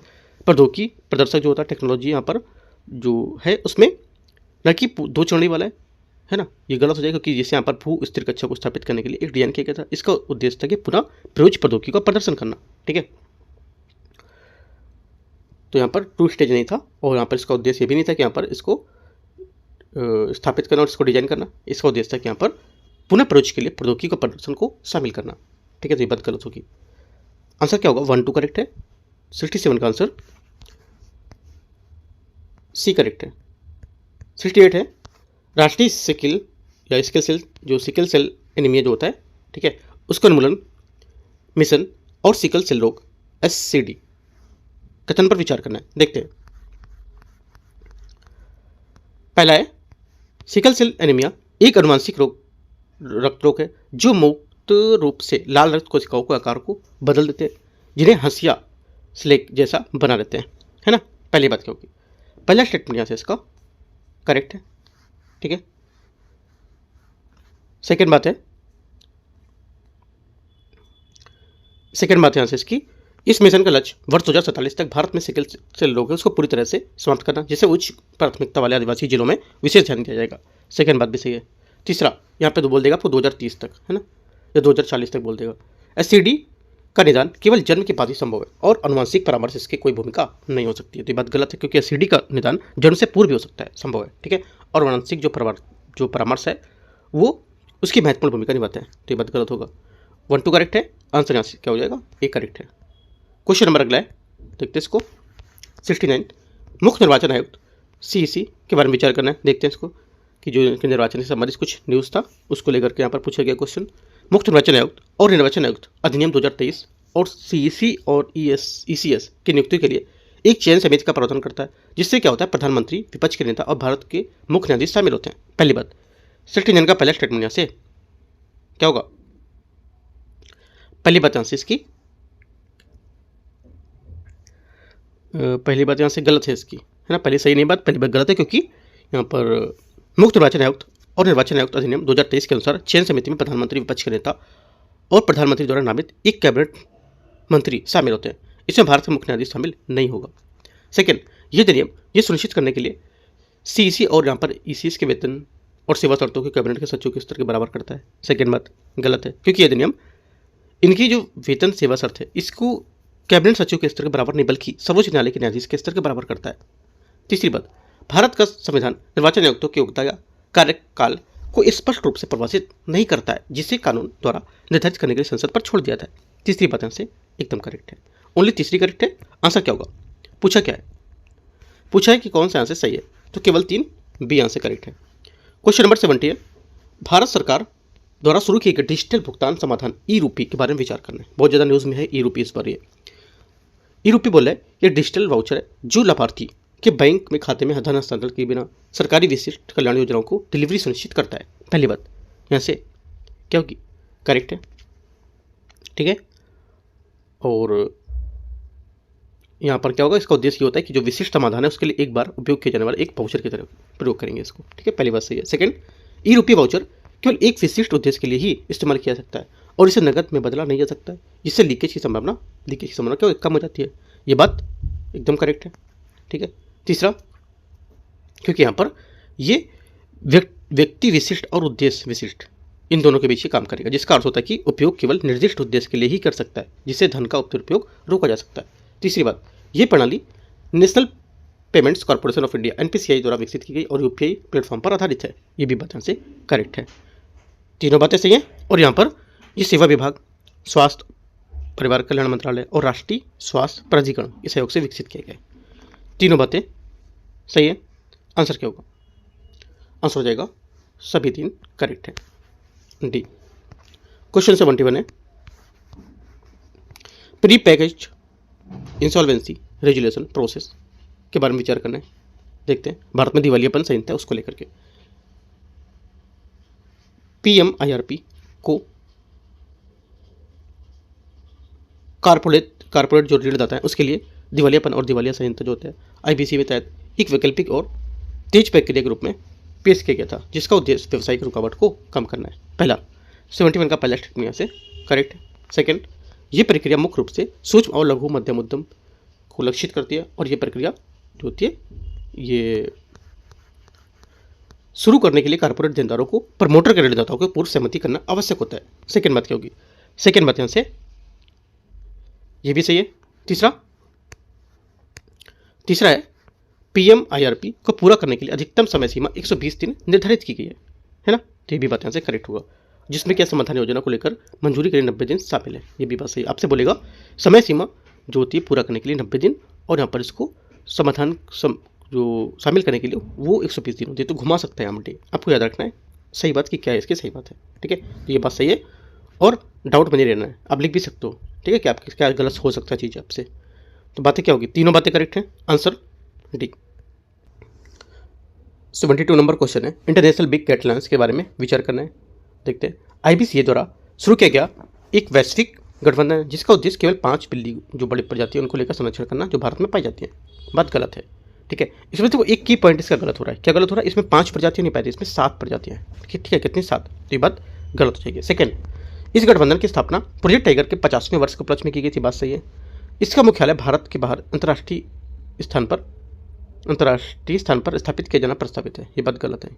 प्रौद्योगिकी प्रदर्शक जो होता है टेक्नोलॉजी यहाँ पर जो है उसमें न कि 2 चढ़ने वाला है ना, ये गलत हो जाएगा, क्योंकि जैसे यहाँ पर भू स्थिर कक्षा को स्थापित करने के लिए एक डिजाइन किया गया था। इसका उद्देश्य था कि पुनः प्रयोज्य प्रौद्योगिकी का प्रदर्शन करना। ठीक है, तो यहाँ पर 2 स्टेज नहीं था और यहाँ पर इसका उद्देश्य ये भी नहीं था कि यहाँ पर इसको स्थापित करना और इसको डिजाइन करना। इसका उद्देश्य था कि यहाँ पर पुनः प्रयोज्य के लिए प्रौद्योगिकी का प्रदर्शन को शामिल करना। ठीक है, तो ये बात गलत होगी। आंसर क्या होगा, 1 2 करेक्ट है। 67 का आंसर सी करेक्ट है। 68 है, राष्ट्रीय सिकल या स्किल सेल जो सिकल सेल एनीमिया जो होता है, ठीक है, उसका उन्मूलन मिशन और सिकल सेल रोग SCD कथन पर विचार करना है। देखते हैं। पहला है, सिकल सेल एनीमिया एक अनुवांशिक रक्त रोग है जो मुक्त रूप से लाल रक्त कोशिकाओं के आकार को बदल देते हैं, जिन्हें हंसिया स्लेक जैसा बना देते हैं, है ना। पहली बात क्या होगी, पहला स्टेटमेंट यहाँ से इसका करेक्ट है। ठीक है, सेकंड बात यहाँ से इसकी, इस मिशन का लक्ष्य वर्ष 2047 तक भारत में सिकल सेल रोग है उसको पूरी तरह से समाप्त करना, जिससे उच्च प्राथमिकता वाले आदिवासी जिलों में विशेष ध्यान दिया जाएगा। सेकंड बात भी सही है। तीसरा, यहाँ पे तो बोल देगा आपको 2030 तक, है ना, या 2040 तक बोल देगा। SCD का निदान केवल जन्म के बाद ही संभव है और अनुवांशिक परामर्श इसकी कोई भूमिका नहीं हो सकती है। तो ये बात गलत है, क्योंकि SCD का निदान जन्म से पूर्व भी हो सकता है, संभव है। ठीक है, और अनुवांशिक जो परामर्श है वो उसकी महत्वपूर्ण भूमिका निभाता है। तो ये बात गलत होगा। 1 2 करेक्ट है। आंसर यहाँ से क्या हो जाएगा, ए करेक्ट है। क्वेश्चन नंबर अगला है, देखते हैं इसको। 69, मुख्य निर्वाचन आयुक्त CEC के बारे में विचार करना है। देखते हैं इसको कि जो इनके निर्वाचन से संबंधित कुछ न्यूज़ था उसको लेकर के यहाँ पर पूछा गया क्वेश्चन। मुख्य निर्वाचन आयुक्त और निर्वाचन आयुक्त अधिनियम 2023 और CEC और ECS की नियुक्ति के लिए एक चयन समिति का प्रावधान करता है, जिससे क्या होता है, प्रधानमंत्री, विपक्ष के नेता और भारत के मुख्य न्यायाधीश शामिल होते हैं। पहली बात, 69 का पहला स्टेटमेंट यहाँ से क्या होगा, पहली बात यहाँ से इसकी पहली बात यहाँ से गलत है इसकी, है ना। पहली सही नहीं बात, पहली बात गलत है, क्योंकि यहाँ पर मुख्य निर्वाचन आयुक्त और निर्वाचन आयुक्त अधिनियम 2023 के अनुसार चयन समिति में प्रधानमंत्री, विपक्ष के नेता और प्रधानमंत्री द्वारा नामित एक कैबिनेट मंत्री शामिल होते हैं। इसमें भारत का मुख्य न्यायाधीश शामिल नहीं होगा। सेकंड, ये अधिनियम ये सुनिश्चित करने के लिए CEC और यहाँ पर ECS के वेतन और सेवा शर्तों के कैबिनेट के सचिव के स्तर के बराबर करता है। सेकंड बात गलत है, क्योंकि ये अधिनियम इनकी जो वेतन सेवा शर्त है इसको कैबिनेट सचिव के स्तर के बराबर नहीं बल्कि सर्वोच्च न्यायालय के न्यायाधीश के स्तर के बराबर करता है। तीसरी बात, भारत का संविधान निर्वाचन आयुक्तों की योग्यता या कार्यकाल को स्पष्ट रूप से परिभाषित नहीं करता है, जिसे कानून द्वारा निर्धारित करने के लिए संसद पर छोड़ दिया था। तीसरी बात से एकदम करेक्ट है, ओनली तीसरी करेक्ट है। आंसर क्या होगा, पूछा क्या है, पूछा है कि कौन सा आंसर सही है, तो केवल 3 बी आंसर करेक्ट है। क्वेश्चन नंबर 70 है, भारत सरकार द्वारा शुरू किए गए डिजिटल भुगतान समाधान ई-रूपी के बारे में विचार करना है। बहुत ज़्यादा न्यूज़ में है ई-रूपी इस बार। ये ई-रूपी बोल रहा है ये डिजिटल वाउचर है जो लाभार्थी के बैंक में खाते में धन हस्तांतरण किए बिना सरकारी विशिष्ट कल्याण योजनाओं को डिलीवरी सुनिश्चित करता है। पहली बात यहाँ से क्या होगी, करेक्ट है। ठीक है, और यहाँ पर क्या होगा, इसका उद्देश्य ये होता है कि जो विशिष्ट समाधान है उसके लिए एक बार उपयोग किए जाने वाला एक वाउचर की तरह प्रयोग करेंगे इसको। ठीक है, पहली बात सही है। सेकंड, ई-रूपी वाउचर केवल एक विशिष्ट उद्देश्य के लिए ही इस्तेमाल किया जा सकता है और इसे नकद में बदला नहीं जा सकता है, जिससे लीकेज की संभावना क्या कम हो जाती है। ये बात एकदम करेक्ट है। ठीक है, तीसरा, क्योंकि यहाँ पर ये व्यक्ति विशिष्ट और उद्देश्य विशिष्ट इन दोनों के बीच ही काम करेगा, जिसका अर्थ होता है कि उपयोग केवल निर्दिष्ट उद्देश्य के लिए ही कर सकता है, जिससे धन का उपयोग रोका जा सकता है। तीसरी बात, ये प्रणाली national payments corporation of India NPCI द्वारा विकसित की गई और UPI प्लेटफॉर्म पर आधारित है। ये भी बात यहाँ से करेक्ट है। तीनों बातें सही हैं। और यहाँ पर ये सेवा विभाग, स्वास्थ्य परिवार कल्याण मंत्रालय और राष्ट्रीय स्वास्थ्य प्राधिकरण के सहयोग से विकसित किए गए। तीनों बातें सही है। आंसर क्या होगा, आंसर हो जाएगा सभी 3 करेक्ट है। डी। क्वेश्चन 71 है, pre package insolvency resolution process के बारे में विचार करना है। देखते हैं भारत में दिवालियापन संहिता है उसको लेकर के। पीएमआईआरपी को कारपोरेट जो ऋणदाता है उसके लिए दिवालियापन और दिवालिया संहिता जो होता है आईबीसी में तहत एक वैकल्पिक और तेज प्रक्रिया के रूप में पेश किया गया था, जिसका उद्देश्य व्यावसायिक रुकावट को कम करना है। पहला 71 का पहला स्टेटमेंट यहाँ से करेक्ट है। सेकंड, ये प्रक्रिया मुख्य रूप से सूक्ष्म और लघु मध्यम उद्यम को लक्षित करती है और ये प्रक्रिया जो होती है ये शुरू करने के लिए कारपोरेट देनदारों को प्रमोटर के ऋणदाताओं को पूर्व सहमति करना आवश्यक होता है। सेकंड बात क्या होगी? सेकंड बात यहाँ से ये भी सही है। तीसरा है पीएमआईआरपी को पूरा करने के लिए अधिकतम समय सीमा 120 दिन निर्धारित की गई है ना, तो ये भी बात यहाँ से करेक्ट होगा, जिसमें क्या समाधान योजना को लेकर मंजूरी के लिए 90 दिन शामिल है। ये भी बात सही आपसे बोलेगा समय सीमा जो होती है पूरा करने के लिए 90 दिन और यहाँ पर इसको समाधान जो शामिल करने के लिए वो 120 दिन होती है, तो घुमा सकता है यहाँ आपको याद रखना है सही बात की क्या है, इसकी सही बात है। ठीक है, तो ये बात सही है और डाउट बने रहना है, आप लिख भी सकते हो। ठीक है, कि आपकी क्या गलत हो सकता है चीज़ आपसे, तो बातें क्या होगी? तीनों बातें करेक्ट हैं, आंसर डी। 72 नंबर क्वेश्चन है, इंटरनेशनल बिग कैट लायंस के बारे में विचार करना है। देखते हैं आईबीसीए द्वारा शुरू किया गया एक वैश्विक गठबंधन है जिसका उद्देश्य केवल 5 बिल्ली जो बड़ी प्रजाति है उनको लेकर संरक्षण करना जो भारत में पाई जाती है। बात गलत है। ठीक है, इसमें तो एक की पॉइंट इसका गलत हो रहा है। क्या गलत हो रहा है? इसमें 5 प्रजातियां नहीं पाई जाती, इसमें 7 प्रजातियां हैं। ठीक है, कितनी? 7, तो ये बात गलत हो जाएगी। सेकंड, इस गठबंधन की स्थापना प्रोजेक्ट टाइगर के 50वें वर्ष के उपलक्ष्य में की गई थी। बात सही है। इसका मुख्यालय भारत के बाहर अंतर्राष्ट्रीय स्थान पर स्थापित किया जाना प्रस्तावित है। ये बात गलत है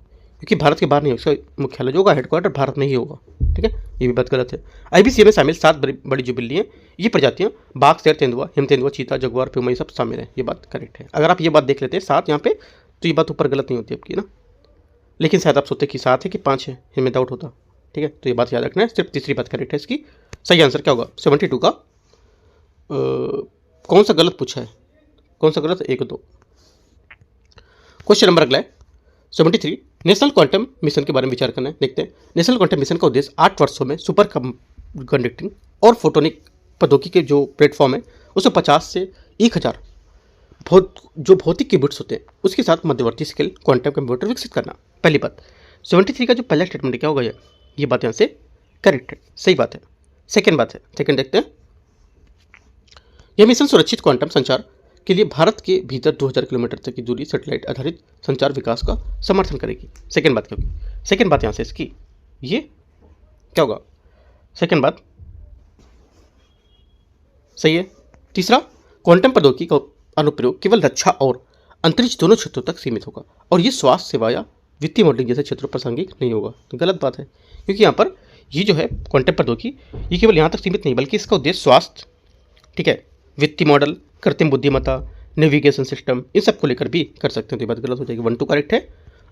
क्योंकि भारत के बाहर नहीं होगा, इसका मुख्यालय जो होगा हेडक्वार्टर भारत में ही होगा। ठीक है, ये भी बात गलत है। आईबीसीए में शामिल 7 बड़ी जो बिल्ली हैं ये प्रजातियां बाघ, शेर, तेंदुआ, हिम तेंदुआ, चीता, जगुआर, प्यूमा ये सब शामिल है। ये बात करेक्ट है। अगर आप ये बात देख लेते हैं 7 यहाँ पे तो ये बात ऊपर गलत नहीं होती आपकी ना, लेकिन शायद आप सोचते कि 7 है कि 5 है, इनमें डाउट होता। ठीक है, तो ये बात याद रखना है। सिर्फ तीसरी बात करेक्ट है इसकी। सही आंसर क्या होगा? 72 का कौन सा गलत पूछा है? कौन सा गलत? 1 2। क्वेश्चन नंबर अगला है 73, नेशनल क्वांटम मिशन के बारे में विचार करना है। देखते हैं नेशनल क्वांटम मिशन का उद्देश्य 8 वर्षों में सुपर कंडक्टिंग और फोटोनिक प्रौद्योगिकी के जो प्लेटफॉर्म है उसमें 50 से 1000 जो भौतिक कीबोर्ड्स होते हैं उसके साथ मध्यवर्ती स्केल क्वांटम कंप्यूटर विकसित करना। पहली बात 73 का जो पहला स्टेटमेंट क्या होगा ये बात यहाँ से करेक्ट है, सही बात है। सेकेंड बात है, सेकेंड देखते हैं, यह मिशन सुरक्षित क्वांटम संचार के लिए भारत के भीतर 2000 किलोमीटर तक की दूरी सैटेलाइट आधारित संचार विकास का समर्थन करेगी। सेकेंड बात क्या होगी? सेकेंड बात यहाँ से इसकी ये क्या होगा? सेकेंड बात सही है। तीसरा, क्वांटम प्रौद्योगिकी का अनुप्रयोग केवल रक्षा और अंतरिक्ष दोनों क्षेत्रों तक सीमित होगा और ये स्वास्थ्य सेवा या वित्तीय मॉडलिंग जैसे क्षेत्रों पर प्रासंगिक नहीं होगा। तो गलत बात है क्योंकि यहाँ पर ये जो है क्वांटम प्रौद्योगिकी ये केवल यहाँ तक सीमित नहीं बल्कि इसका उद्देश्य स्वास्थ्य, ठीक है, वित्तीय मॉडल, कृत्रिम बुद्धिमत्ता, नेविगेशन सिस्टम इन सब को लेकर भी कर सकते हैं। तो ये बात गलत हो जाएगी। 1 2 करेक्ट है।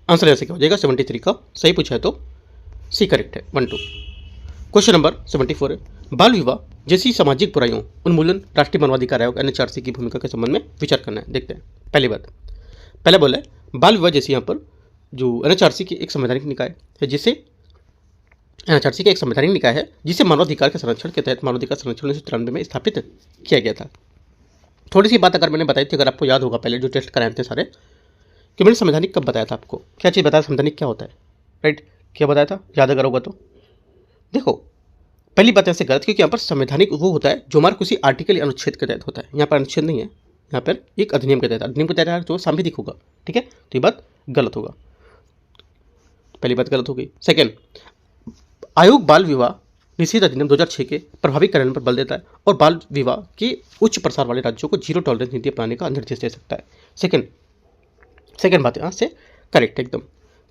आंसर ऐसे क्या हो जाएगा? 73 का सही पूछा है तो सी करेक्ट है। 1 2। क्वेश्चन नंबर 74 है, बाल विवाह जैसी सामाजिक बुराइयों उन्मूलन राष्ट्रीय मानवाधिकार आयोग एनएचआरसी की भूमिका के संबंध में विचार करना है। देखते हैं। पहली बात, पहले बोला है बाल विवाह जैसी यहाँ पर जो एनएचआरसी की एक संवैधानिक निकाय है जिसे मानवाधिकार के संरक्षण के तहत मानवाधिकार संरक्षण 1993 में स्थापित किया गया था। थोड़ी सी बात अगर मैंने बताई थी, अगर आपको याद होगा पहले जो टेस्ट कराए थे सारे, कि मैंने संवैधानिक कब बताया था आपको, क्या चीज़ बताया? संवैधानिक क्या होता है, राइट? क्या बताया था? याद अगर होगा तो देखो। पहली बात ऐसे गलत क्योंकि यहाँ पर संवैधानिक वो होता है जो हमारे किसी आर्टिकल अनुच्छेद के तहत होता है। यहाँ पर अनुच्छेद नहीं है, यहाँ पर एक अधिनियम के तहत, अधिनियम के तहत जो सांविधिक होगा। ठीक है, तो ये बात गलत होगा। पहली बात गलत हो गई। सेकेंड, आयोग बाल विवाह निषेध अधिनियम 2006 के प्रभावी कार्यान्वयन पर बल देता है और बाल विवाह के उच्च प्रसार वाले राज्यों को जीरो टॉलरेंस नीति अपनाने का निर्देश दे सकता है। सेकेंड बात यहाँ से करेक्ट एकदम।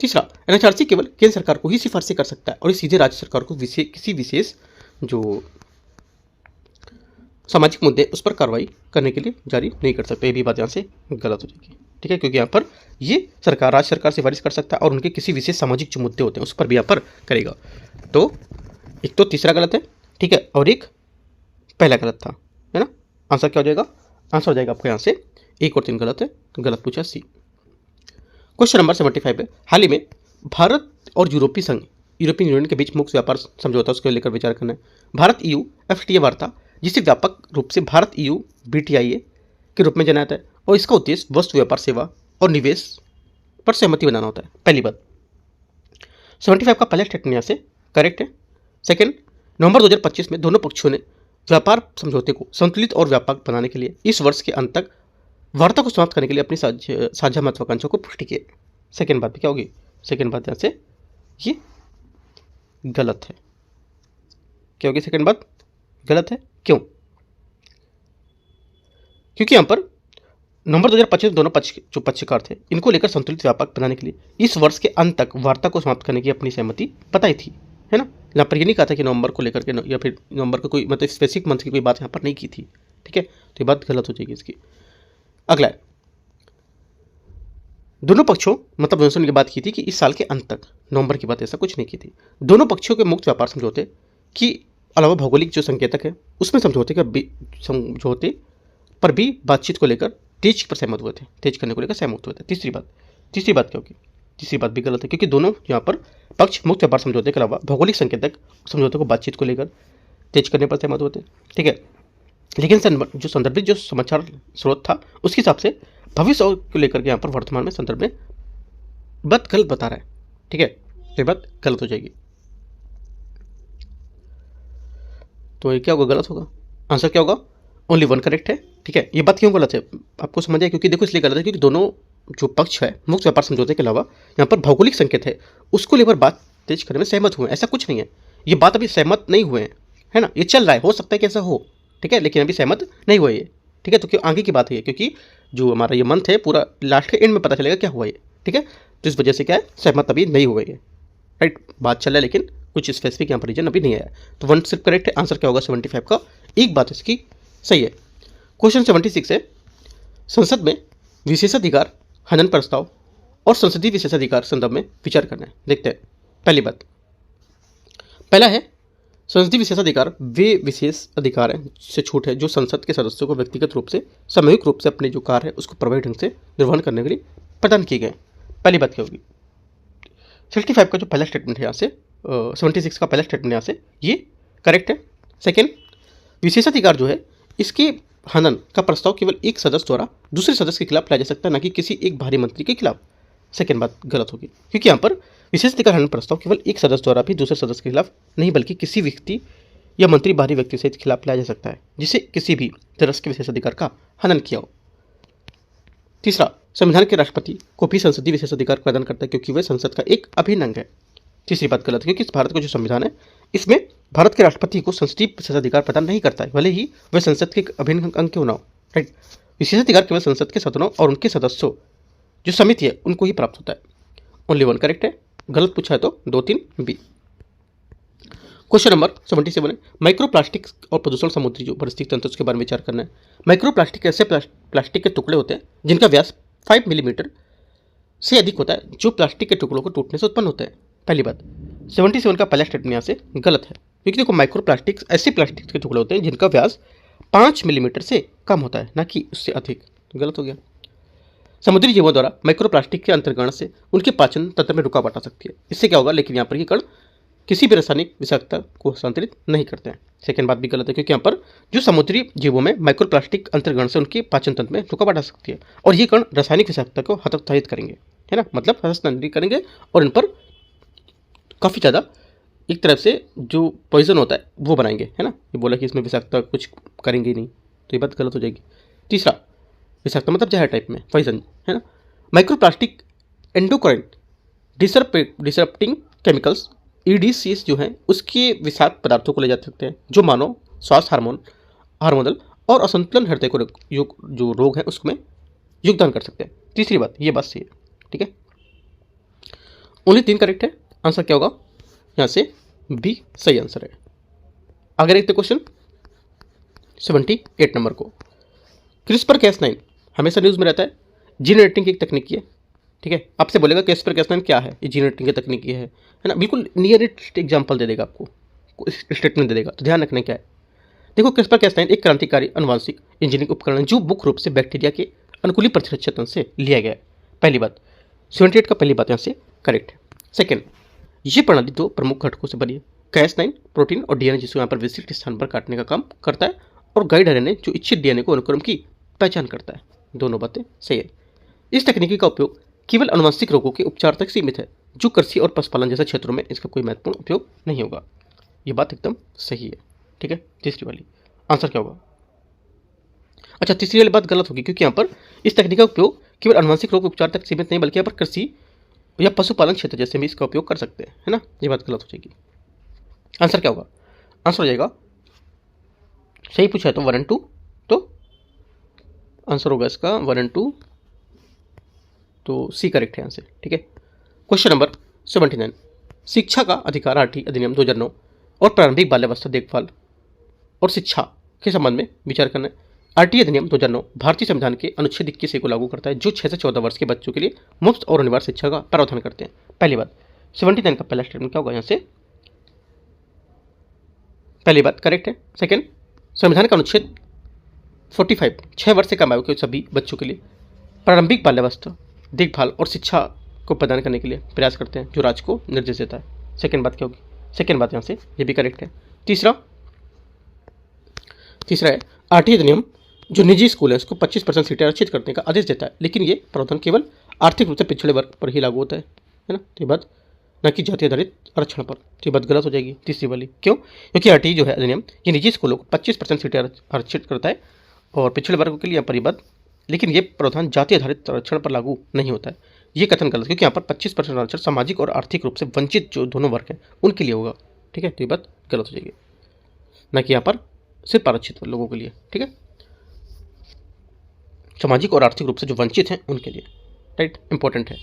तीसरा, एनएचआरसी केवल केंद्र सरकार को ही सिफारिशें कर सकता है और सीधे राज्य सरकार को किसी विशेष जो सामाजिक मुद्दे उस पर कार्रवाई करने के लिए जारी नहीं कर सकते। ये भी बात यहाँ से गलत हो जाएगी। ठीक है, क्योंकि यहाँ पर ये राज्य सरकार सिफारिश कर सकता है और उनके किसी विशेष सामाजिक जो मुद्दे होते हैं उस पर भी यहाँ पर करेगा। तो एक तो तीसरा गलत है, ठीक है, और एक पहला गलत था, है ना। आंसर क्या हो जाएगा? आंसर हो जाएगा आपको यहाँ से 1 और 3 गलत है, तो गलत पूछा सी। क्वेश्चन नंबर 75 है, हाल ही में भारत और यूरोपियन यूनियन के बीच मुक्त व्यापार समझौता उसको लेकर विचार करना है। भारत EU FTA वार्ता, जिसे व्यापक रूप से भारत EU BTIA के रूप में जाना जाता है, और इसका उद्देश्य वस्तु, व्यापार, सेवा और निवेश पर सहमति बनाना होता है। पहली बात, 75 का पहला स्टेटमेंट यहाँ से करेक्ट है। सेकंड, नवंबर 2025 में दोनों पक्षों ने व्यापार समझौते को संतुलित और व्यापक बनाने के लिए इस वर्ष के अंत तक वार्ता को समाप्त करने के लिए अपनी साझा महत्वाकांक्षाओं को पुष्टि की। सेकंड बात क्या होगी? सेकंड बात यहाँ से ये गलत है। क्या होगी सेकंड बात? गलत है। क्यों? क्योंकि यहाँ पर नवंबर 2025 दोनों जो पक्षकार थे, इनको लेकर संतुलित व्यापक बनाने के लिए इस वर्ष के अंत तक वार्ता को समाप्त करने की अपनी सहमति बताई थी, है ना। यहाँ पर ये नहीं कहा था कि नवंबर को लेकर के या फिर नवंबर को कोई मतलब स्पेसिफिक मंथ की कोई बात यहाँ पर नहीं की थी, ठीक है। तो ये बात गलत हो जाएगी इसकी। अगला है, दोनों पक्षों मतलब दोनों ने बात की थी कि इस साल के अंत तक, नवंबर की बात ऐसा कुछ नहीं की थी। दोनों पक्षों के मुक्त व्यापार समझौते की अलावा भौगोलिक जो संकेतक है उसमें समझौते पर भी बातचीत को लेकर तेज करने को लेकर सहमत हुए थे। तीसरी बात क्या होगी? तीसरी बात भी गलत है, क्योंकि दोनों यहाँ पर पक्ष मुक्त व्यापार समझौते के अलावा भौगोलिक संकेतक समझौते को बातचीत को लेकर तेज करने पर सहमत हुए थे, ठीक है। लेकिन जो संदर्भित जो समाचार स्रोत था उसके हिसाब से भविष्य को लेकर के यहाँ पर वर्तमान में संदर्भ में बात गलत बता रहा है, ठीक है। ये बात गलत हो जाएगी। तो ये क्या होगा? गलत होगा। आंसर क्या होगा? ओनली वन करेक्ट है, ठीक है। ये बात क्यों गलत है आपको समझ आया? क्योंकि देखो इसलिए गलत है क्योंकि दोनों जो पक्ष है मुक्त व्यापार समझौते के अलावा यहाँ पर भौगोलिक संकेत है उसको लेकर बात तेज करने में सहमत हुए। ऐसा कुछ नहीं है, ये बात अभी सहमत नहीं हुए हैं, है ना। ये चल रहा है, हो सकता है कि ऐसा हो, ठीक है, लेकिन अभी सहमत नहीं हुए ये, ठीक है। तो क्यों आगे की बात है, क्योंकि जो हमारा ये मंथ है पूरा लास्ट के एंड में पता चलेगा क्या हुआ ये, ठीक है। तो इस वजह से क्या है, सहमत अभी नहीं हुए ये, राइट। बात चल रहा है लेकिन कुछ स्पेसिफिक यहाँ पर रीजन अभी नहीं आया। तो वन सिर्फ करेक्ट है। आंसर क्या होगा? 75 का एक बात इसकी सही है। क्वेश्चन 76 है, संसद में विशेषाधिकार हनन प्रस्ताव और संसदीय विशेषाधिकार संदर्भ में विचार करना है। देखते हैं। पहली बात, पहला है संसदीय विशेषाधिकार वे विशेष अधिकार है से छूट है जो संसद के सदस्यों को व्यक्तिगत रूप से सामूहिक रूप से अपने जो कार्य है उसको प्रभावी ढंग से निर्वहन करने के लिए प्रदान किए गए। पहली बात क्या होगी? 65 का जो पहला स्टेटमेंट है यहाँ से 76 का पहला स्टेटमेंट यहाँ से ये करेक्ट है। सेकेंड, विशेषाधिकार जो है इसके हनन का प्रस्ताव केवल एक सदस्य द्वारा दूसरे सदस्य के खिलाफ लाया जा सकता है, ना कि किसी एक बाहरी मंत्री के खिलाफ। सेकेंड बात गलत होगी, क्योंकि यहाँ पर विशेषाधिकार हनन प्रस्ताव केवल एक सदस्य द्वारा भी दूसरे सदस्य के खिलाफ नहीं बल्कि किसी व्यक्ति या मंत्री बाहरी व्यक्ति से खिलाफ लाया जा सकता है जिसे किसी भी तरह के विशेषाधिकार का हनन किया हो। तीसरा, संविधान के राष्ट्रपति को भी संसदीय विशेषाधिकार प्रदान करता है क्योंकि वह संसद का एक अभिन्न अंग है। तीसरी बात गलत है, क्योंकि भारत का जो संविधान है इसमें भारत के राष्ट्रपति को संसदीय विशेषाधिकार प्रदान नहीं करता है, भले ही वह संसद के एक अभिन्न अंग क्यों ना हो, राइट। विशेषाधिकार केवल संसद के सदनों और उनके सदस्यों जो समिति है उनको ही प्राप्त होता है। ओनली वन करेक्ट है। गलत पूछा है तो 2, 3 बी। क्वेश्चन नंबर 77 है, माइक्रो प्लास्टिक और प्रदूषण समुद्री जो पारिस्थितिक तंत्र उसके बारे में विचार करना है। माइक्रो प्लास्टिक ऐसे प्लास्टिक के टुकड़े होते हैं जिनका व्यास 5 मिलीमीटर से अधिक होता है जो प्लास्टिक के टुकड़ों को टूटने से उत्पन्न होते हैं। पहली बात, 77 का पहला स्टेटमेंट यहाँ से गलत है, क्योंकि देखो माइक्रो प्लास्टिक ऐसे प्लास्टिक के टुकड़े होते हैं जिनका व्यास 5 मिलीमीटर से कम होता है, ना कि उससे अधिक। गलत हो गया। समुद्री जीवों द्वारा माइक्रो प्लास्टिक के अंतर्गण से उनके पाचन तंत्र में रुकावट आ सकती है। इससे क्या होगा, लेकिन यहाँ पर ये कण किसी भी रासायनिक विषाक्तता को हस्तांतरित नहीं करते हैं। सेकेंड बात भी गलत है, क्योंकि यहाँ पर जो समुद्री जीवों में माइक्रो प्लास्टिक अंतर्गण से उनके पाचन तंत्र में रुकावट आ सकती है और ये कण रासायनिक विषाक्तता को हतोत्साहित करेंगे, है ना, मतलब हस्तांतरित करेंगे और इन पर काफ़ी ज़्यादा एक तरफ से जो पॉइजन होता है वो बनाएंगे, है ना। ये बोला कि इसमें विषाक्तता कुछ करेंगे ही नहीं, तो ये बात गलत हो जाएगी। तीसरा, विषाक्तता मतलब जहर टाइप में पॉइजन, है ना। Micro plastic endocrine disrupting chemicals EDCs जो हैं उसके विषाक्त पदार्थों को ले जा सकते हैं जो मानव स्वास्थ्य हार्मोनल और असंतुलन हृदय को जो रोग है उसमें योगदान कर सकते हैं। तीसरी बात, ये बात सही है, ठीक है। ओनली 3 करेक्ट है। आंसर क्या होगा? यहाँ से बी सही आंसर है। आगे देखते क्वेश्चन 78 नंबर को। CRISPR-Cas9 हमेशा न्यूज़ में रहता है, जीन एडिटिंग की एक तकनीक है, ठीक है। आपसे बोलेगा CRISPR-Cas9 क्या है, ये जीन एडिटिंग की तकनीक है ना। बिल्कुल नियरेस्ट एग्जाम्पल दे देगा आपको, स्टेटमेंट दे देगा, तो ध्यान रखना क्या है। देखो CRISPR-Cas9 एक क्रांतिकारी अनुवांशिक इंजीनियरिंग उपकरण है जो मुख्य रूप से बैक्टीरिया के अनुकूली प्रतिरक्षा तंत्र से लिया गया है। पहली बात 78 का पहली बात यहाँ से करेक्ट है। सेकेंड, ये प्रणाली दो प्रमुख घटकों से बनी है, Cas9 प्रोटीन और डीएनए, जिसको यहाँ पर विशिष्ट स्थान पर काटने का काम करता है, और गाइड आरएनए जो इच्छित डीएनए को अनुक्रम की पहचान करता है। दोनों बातें सही है। इस तकनीकी का उपयोग केवल आनुवंशिक रोगों के उपचार तक सीमित है, जो कृषि और पशुपालन जैसे क्षेत्रों में इसका कोई महत्वपूर्ण उपयोग नहीं होगा। ये बात एकदम सही है। ठीक है, तीसरी वाली आंसर क्या होगा? अच्छा, तीसरी वाली बात गलत होगी, क्योंकि यहाँ पर इस तकनीक का उपयोग केवल आनुवंशिक रोग उपचार तक सीमित नहीं, बल्कि यहाँ पर कृषि या पशुपालन क्षेत्र जैसे भी इसका उपयोग कर सकते हैं, है ना। ये बात गलत हो जाएगी। आंसर क्या होगा? आंसर हो जाएगा, सही पूछा है तो 1 और 2, तो आंसर होगा इसका 1 और 2, तो सी करेक्ट है यहाँ से। ठीक है, क्वेश्चन नंबर 79, शिक्षा का अधिकार आरटी अधिनियम 2009 और प्रारंभिक बाल्यावस्था देखभाल और शिक्षा के संबंध में विचार करना है। आरटी अधिनियम 2009 भारतीय संविधान के अनुच्छेद 21 को लागू करता है, जो 6 से 14 वर्ष के बच्चों के लिए मुफ्त और अनिवार्य शिक्षा का प्रावधान करते हैं। पहली बात, 79 का पहला स्टेटमेंट क्या होगा यहाँ से? पहली बात करेक्ट है। सेकंड, संविधान का अनुच्छेद 45 6 वर्ष से कम आयु के सभी बच्चों के लिए प्रारंभिक बाल्यावस्था देखभाल और शिक्षा को प्रदान करने के लिए प्रयास करते हैं, जो राज्य को निर्देश देता है। सेकंड बात क्या होगी? सेकंड बात यहाँ से ये भी करेक्ट है। तीसरा है, आरटी अधिनियम जो निजी स्कूल है उसको 25% सीटें आरक्षित करने का आदेश देता है, लेकिन ये प्रावधान केवल आर्थिक रूप से पिछड़े वर्ग पर ही लागू होता है ना। तो ये बात न कि जाति आधारित आरक्षण पर। तो ये बात गलत हो जाएगी तीसरी वाली। क्यों? क्योंकि आरटी जो है अधिनियम ये निजी स्कूलों को 25% सीटें आरक्षित करता है और पिछड़े वर्ग के लिए यहाँ पर ये बात, लेकिन ये प्रावधान जाति आधारित आरक्षण पर लागू नहीं होता है। ये कथन गलत, क्योंकि यहाँ पर 25% आरक्षण सामाजिक और आर्थिक रूप से वंचित जो दोनों वर्ग हैं उनके लिए होगा। ठीक है, तो ये बात गलत हो जाएगी, न कि यहाँ पर सिर्फ आरक्षित लोगों के लिए। ठीक है, सामाजिक और आर्थिक रूप से जो वंचित हैं उनके लिए। राइट, इंपॉर्टेंट है।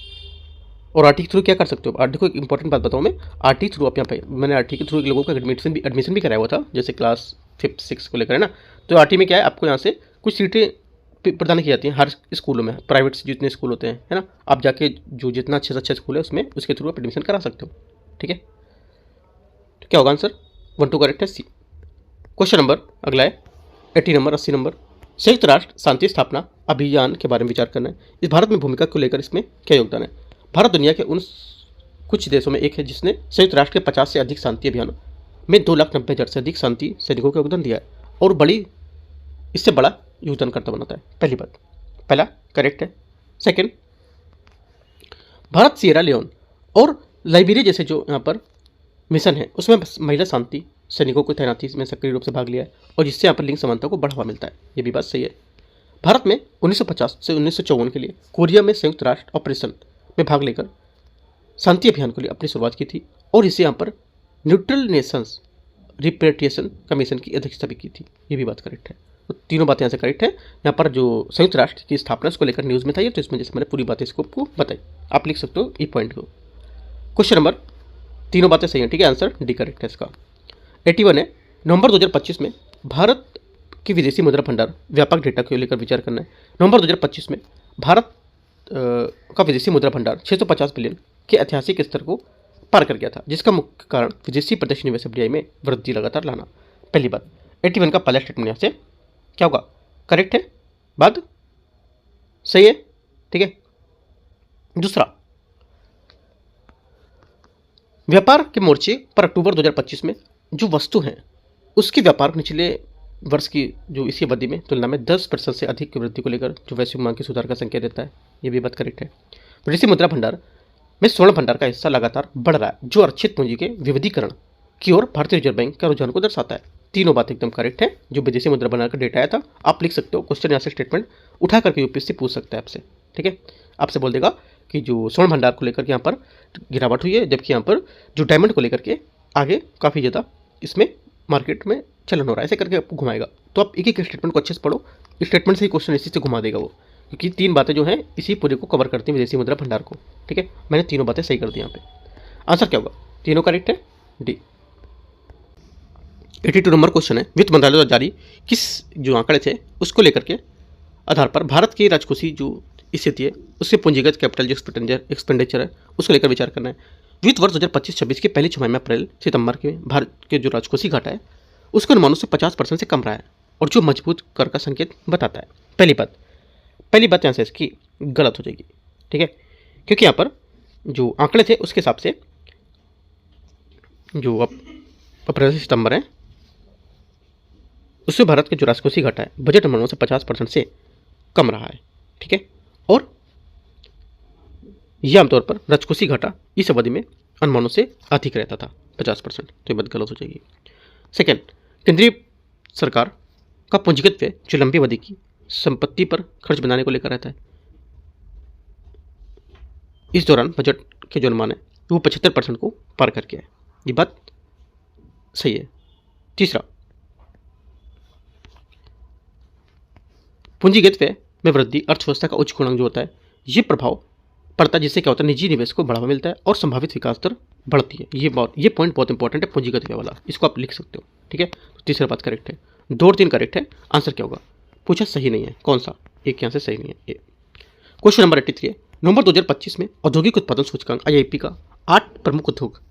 और आरटी के थ्रू क्या कर सकते हो? आरटी को एक इंपॉर्टेंट बात बताऊँ मैं, आरटी थ्रू आप यहाँ पे मैंने आरटी के थ्रू लोगों का एडमिशन भी कराया हुआ था, जैसे क्लास 5th 6 को लेकर, है ना। तो आरटी में क्या है, आपको यहाँ से कुछ सीटें प्रदान की जाती हैं हर स्कूलों में, प्राइवेट से जितने स्कूल होते हैं, है ना। आप जाके जो जितना अच्छे से अच्छा स्कूल है उसमें उसके थ्रू आप एडमिशन करा सकते हो। ठीक है, तो क्या होगा आंसर? 1 2 करेक्ट है, सी। क्वेश्चन नंबर अगला है 80 नंबर 80 नंबर, संयुक्त राष्ट्र शांति स्थापना अभियान के बारे में विचार करना है। इस भारत में भूमिका को लेकर इसमें क्या योगदान है? भारत दुनिया के उन कुछ देशों में एक है जिसने संयुक्त राष्ट्र के 50 से अधिक शांति अभियान में 2,90,000 से अधिक शांति सैनिकों को योगदान दिया है और इससे बड़ा योगदान करता बनाता है। पहली बात, पहला करेक्ट है। सेकेंड, भारत सिएरा लियोन और लाइबेरिया जैसे जो यहाँ पर मिशन है उसमें महिला शांति सैनिकों को तैनाती में सक्रिय रूप से भाग लिया है और जिससे यहाँ पर लिंग समानता को बढ़ावा मिलता है। ये भी बात सही है। भारत में 1950 से 1954 के लिए कोरिया में संयुक्त राष्ट्र ऑपरेशन में भाग लेकर शांति अभियान के लिए अपनी शुरुआत की थी और इसे यहाँ पर न्यूट्रल नेशंस रिपेट्रिएशन कमीशन की अध्यक्षता भी की थी। ये भी बात करेक्ट है। तो तीनों बातें यहाँ से करेक्ट है। यहाँ पर जो संयुक्त राष्ट्र की स्थापना उसको लेकर न्यूज़ में था, तो इसमें जैसे मैंने पूरी बातें इसको आपको बताई, आप लिख सकते हो ई पॉइंट को। क्वेश्चन नंबर, तीनों बातें सही हैं। ठीक है, आंसर डी करेक्ट है इसका। 81 है, नवंबर 2025 में भारत की विदेशी मुद्रा भंडार व्यापक डेटा को लेकर विचार करना है। नवंबर 2025 में भारत का विदेशी मुद्रा भंडार 650 बिलियन के ऐतिहासिक स्तर को पार कर गया था, जिसका मुख्य कारण विदेशी प्रत्यक्ष निवेश एफडीआई में वृद्धि लगातार लाना। पहली बात, 81 का पहला स्टेटमेंट यहाँ से क्या होगा? करेक्ट है, बात सही है। ठीक है, दूसरा, व्यापार के मोर्चे पर अक्टूबर 2025 में जो वस्तु हैं उसके व्यापार पिछले वर्ष की जो इसी अवधि में तुलना में 10% से अधिक की वृद्धि को लेकर जो वैश्विक मांग के सुधार का संकेत देता है। ये भी बात करेक्ट है। विदेशी मुद्रा भंडार में स्वर्ण भंडार का हिस्सा लगातार बढ़ रहा है, जो आरक्षित पूंजी के विविधीकरण की ओर भारतीय रिजर्व बैंक का रुझान को दर्शाता है। तीनों बातें एकदम करेक्ट है। जो विदेशी मुद्रा भंडार का डेटा आया था आप लिख सकते हो, क्वेश्चन यहाँ से स्टेटमेंट उठा करके यूपीएससी पूछ सकता है आपसे। ठीक है, आपसे बोल देगा कि जो स्वर्ण भंडार को लेकर के यहाँ पर गिरावट हुई है, जबकि यहाँ पर जो डायमंड को लेकर के आगे काफ़ी ज़्यादा इसमें मार्केट में चलन हो रहा है, ऐसे करके आपको घुमाएगा। तो आप एक एक स्टेटमेंट को अच्छे से पढ़ो, स्टेटमेंट से ही क्वेश्चन इसी से घुमा देगा वो, क्योंकि तीन बातें जो हैं इसी पूरे को कवर करती हैं विदेशी मुद्रा भंडार को। ठीक है, मैंने तीनों बातें सही कर दी यहाँ पे। आंसर क्या होगा? तीनों करेक्ट है, डी। 82 नंबर क्वेश्चन है, वित्त मंत्रालय द्वारा जारी किस जो आंकड़े थे उसको लेकर के आधार पर भारत की राजकोषीय जो स्थिति है उससे पूंजीगत कैपिटल जो एक्सपेंडिचर है उसको लेकर विचार करना है। वित्त वर्ष 2025-26 के पहली छमाही में अप्रैल सितंबर के भारत के जो राजकोषीय घाटा है उसके अनुमानों से 50% से कम रहा है और जो मजबूत कर का संकेत बताता है। पहली बात यहाँ से इसकी गलत हो जाएगी। ठीक है, क्योंकि यहाँ पर जो आंकड़े थे उसके हिसाब से जो अब अप्रैल से सितंबर है उससे भारत के जो राजकोषीय घाटा है बजट अनुमानों से 50% से कम रहा है। ठीक है, और यह आमतौर पर राजकोषीय घाटा इस अवधि में अनुमानों से अधिक रहता था 50%, तो ये बात गलत हो जाएगी। सेकेंड, केंद्रीय सरकार का पूंजीगत व्यय जो लंबी अवधि की संपत्ति पर खर्च बनाने को लेकर रहता है, इस दौरान बजट के जो अनुमान है वो 75% को पार कर गया है। ये बात सही है। तीसरा, पूंजीगत व्यय में वृद्धि अर्थव्यवस्था का उच्च गुणांक जो होता है ये प्रभाव पड़ता है, जिससे क्या होता है निजी निवेश को बढ़ावा मिलता है और संभावित विकास दर बढ़ती है। ये पॉइंट बहुत इंपॉर्टेंट है पूंजीगत व्यय वाला, इसको आप लिख सकते हो। ठीक है, तो तीसरा बात करेक्ट है, 2 और 3 करेक्ट है। आंसर क्या होगा? पूछा सही नहीं है, कौन सा एक यहाँ से सही नहीं है। ये क्वेश्चन नंबर 83 है, नवंबर 2025 में औद्योगिक उत्पादन सूचकांक IIP का 8 प्रमुख उद्योग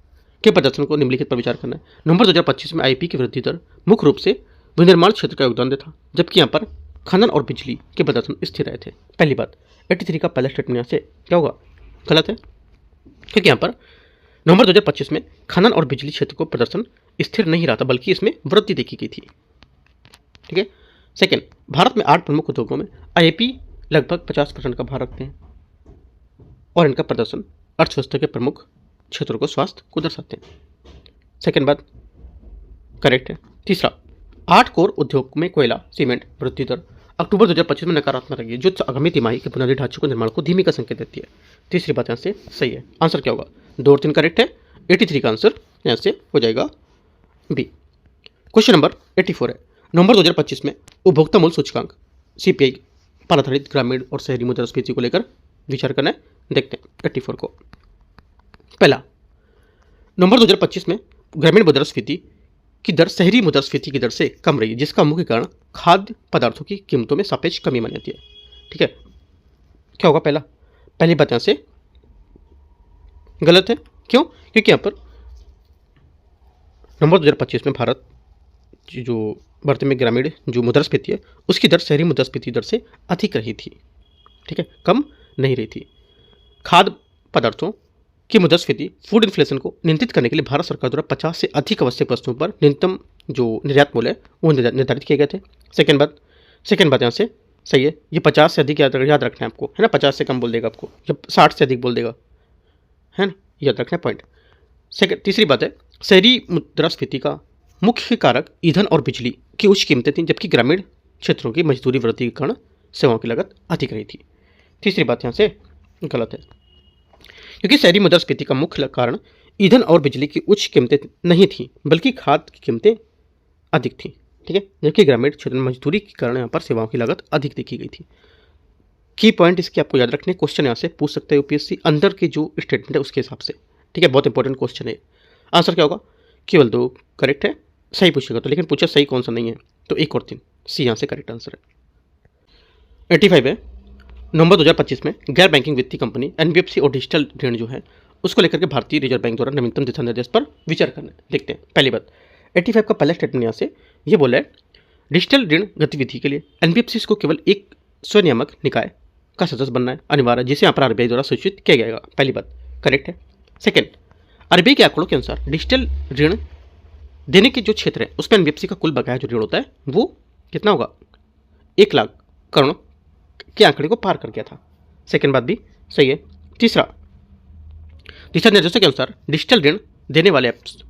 के प्रदर्शन को निम्नलिखित पर विचार करना है। नवंबर 2025 में IIP की वृद्धि दर मुख्य रूप से विनिर्माण क्षेत्र का योगदान देता, जबकि यहाँ पर खनन और बिजली के प्रदर्शन स्थिर रहे थे। पहली बात, 83 का पहला स्टेटमेंट यहाँ से क्या होगा? गलत है, क्योंकि यहाँ पर नवंबर 2025 में खनन और बिजली क्षेत्र को प्रदर्शन स्थिर नहीं रहा था, बल्कि इसमें वृद्धि देखी गई थी। ठीक है। सेकेंड, भारत में 8 प्रमुख उद्योगों में IIP लगभग 50% का भार रखते हैं और इनका प्रदर्शन अर्थव्यवस्था के प्रमुख क्षेत्रों को स्वास्थ्य को दर्शाते हैं। सेकेंड बात करेक्ट है। तीसरा, 8 कोर उद्योग में कोयला, सीमेंट वृद्धि दर अक्टूबर 2025 में नकारात्मक रही है, जो आगामी तिमाही के बुनियादी ढांचे को निर्माण को धीमी का संकेत देती है। तीसरी बात यहाँ से सही है। आंसर क्या होगा? 2 और 3 करेक्ट है। 83 का आंसर यहाँ से हो जाएगा बी। क्वेश्चन नंबर 84 है, नवंबर 2025 में उपभोक्ता मूल्य सूचकांक CPI पर आधारित ग्रामीण और शहरी मुद्रास्फीति को लेकर विचार करना है। देखते हैं 84 को। पहला, नवंबर 2025 में ग्रामीण मुद्रास्फीति की दर शहरी मुद्रास्फीति की दर से कम रही है, जिसका मुख्य कारण खाद्य पदार्थों की कीमतों में सापेक्ष कमी मानी जाती है। ठीक है, क्या होगा? पहली बात यहाँ से गलत है। क्यों? क्योंकि यहाँ पर नवंबर 2025 में भारत में ग्रामीण जो मुद्रास्फीति है उसकी दर शहरी मुद्रास्फीति दर से अधिक रही थी। ठीक है, कम नहीं रही थी। खाद्य पदार्थों की मुद्रास्फीति फूड इन्फ्लेशन को नियंत्रित करने के लिए भारत सरकार द्वारा 50 से अधिक आवश्यक वस्तुओं पर न्यूनतम जो निर्यात मूल्य है वो निर्धारित किए गए थे। सेकेंड बात यहाँ से सही है। ये 50 से अधिक याद रखना है आपको, है ना। 50 से कम बोल देगा आपको, जब 60 से अधिक बोल देगा, है ना, याद रखना है पॉइंट। तीसरी बात है, शहरी मुद्रास्फीति का मुख्य कारक ईंधन और बिजली की उच्च कीमतें थीं, जबकि ग्रामीण क्षेत्रों की मजदूरी वृद्धि के कारण सेवाओं की लागत अधिक रही थी। तीसरी बात यहाँ से गलत है, क्योंकि शहरी मुद्रास्फीति का मुख्य कारण ईंधन और बिजली की उच्च कीमतें नहीं थीं, बल्कि खाद्य की कीमतें अधिक थीं। ठीक है, जबकि ग्रामीण क्षेत्र में मजदूरी के कारण यहाँ पर सेवाओं की लागत अधिक देखी गई थी। की पॉइंट इसके आपको याद रखने, क्वेश्चन यहाँ से पूछ सकते हैं UPSC अंदर के जो स्टेटमेंट है उसके हिसाब से। ठीक है, बहुत इंपॉर्टेंट क्वेश्चन है। आंसर क्या होगा? केवल 2 करेक्ट है। सही पूछेगा तो, लेकिन पूछा सही कौन सा नहीं है, तो 1 और 3 सी यहाँ से करेक्ट आंसर है। 85 है, नवंबर 2025 में गैर बैंकिंग वित्तीय कंपनी NBFC और डिजिटल ऋण जो है उसको लेकर के भारतीय रिजर्व बैंक द्वारा नवीनतम दिशा निर्देश पर विचार करना है। देखते हैं। पहली बात, 85 का पहला स्टेटमेंट यहाँ से ये बोला है, डिजिटल ऋण गतिविधि के लिए NBFCs को केवल एक स्वनियामक निकाय का सदस्य बनना है अनिवार्य, जिसे यहाँ पर RBI द्वारा सूचित किया जाएगा। पहली बात करेक्ट है। सेकेंड, RBI के आंकड़ों के अनुसार डिजिटल ऋण देने के जो क्षेत्र है उस पर NBFC का कुल बकाया जो ऋण होता है वो कितना होगा? 1 लाख करोड़ के आंकड़े को पार कर गया था। सेकेंड बात भी सही है। तीसरा, दिशा निर्देशों के अनुसार डिजिटल ऋण देने वाले ऐप्स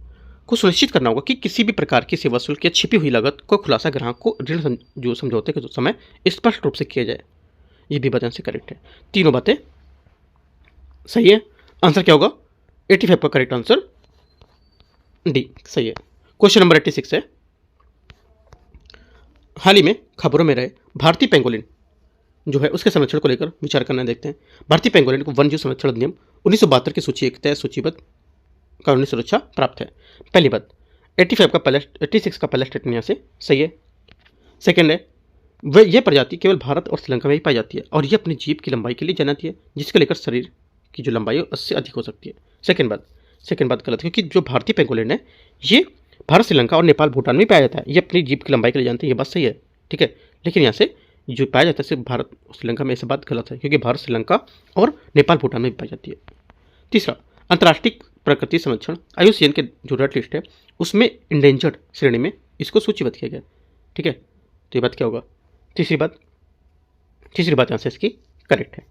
को सुनिश्चित करना होगा कि किसी भी प्रकार की सेवा शुल्क या छिपी हुई लागत को खुलासा ग्राहक को ऋण जो समझौते के समय स्पष्ट रूप से किया जाए। ये भी बात से करेक्ट है। तीनों बातें सही है। आंसर क्या होगा? 85 का करेक्ट आंसर डी सही है। क्वेश्चन नंबर 86 है, हाल ही में खबरों में रहे भारतीय पेंगोलिन जो है उसके संरक्षण को लेकर विचार करना देखते हैं। भारतीय पेंगोलिन को वन्यजीव संरक्षण अधिनियम 1972 की सूची एक तय सूचीबद्ध कानूनी सुरक्षा प्राप्त है। पहली बात, 86 का पहला स्टेटमेंट यहाँ से सही है। सेकेंड है, वह यह प्रजाति केवल भारत और श्रीलंका में ही पाई जाती है और यह अपनी जीभ की लंबाई के लिए जानी जाती है, जिसके लेकर शरीर की जो लंबाई है उससे अधिक हो सकती है। सेकेंड बात गलत है, क्योंकि जो भारतीय पेंगोलिन है ये भारत, श्रीलंका और नेपाल, भूटान में पाया जाता है। ये अपनी जीभ की लंबाई के लिए जानते हैं, ये बात सही है। ठीक है, लेकिन यहाँ से जो पाया जाता है सिर्फ भारत और श्रीलंका में, ऐसी बात गलत है, क्योंकि भारत, श्रीलंका और नेपाल, भूटान में भी पाई जाती है। तीसरा, अंतर्राष्ट्रीय प्रकृति संरक्षण IUCN के जो रेड लिस्ट है उसमें इंडेंजर्ड श्रेणी में इसको सूचीबद्ध किया गया। ठीक है, तो ये बात क्या होगा? तीसरी बात यहाँ से इसकी करेक्ट है।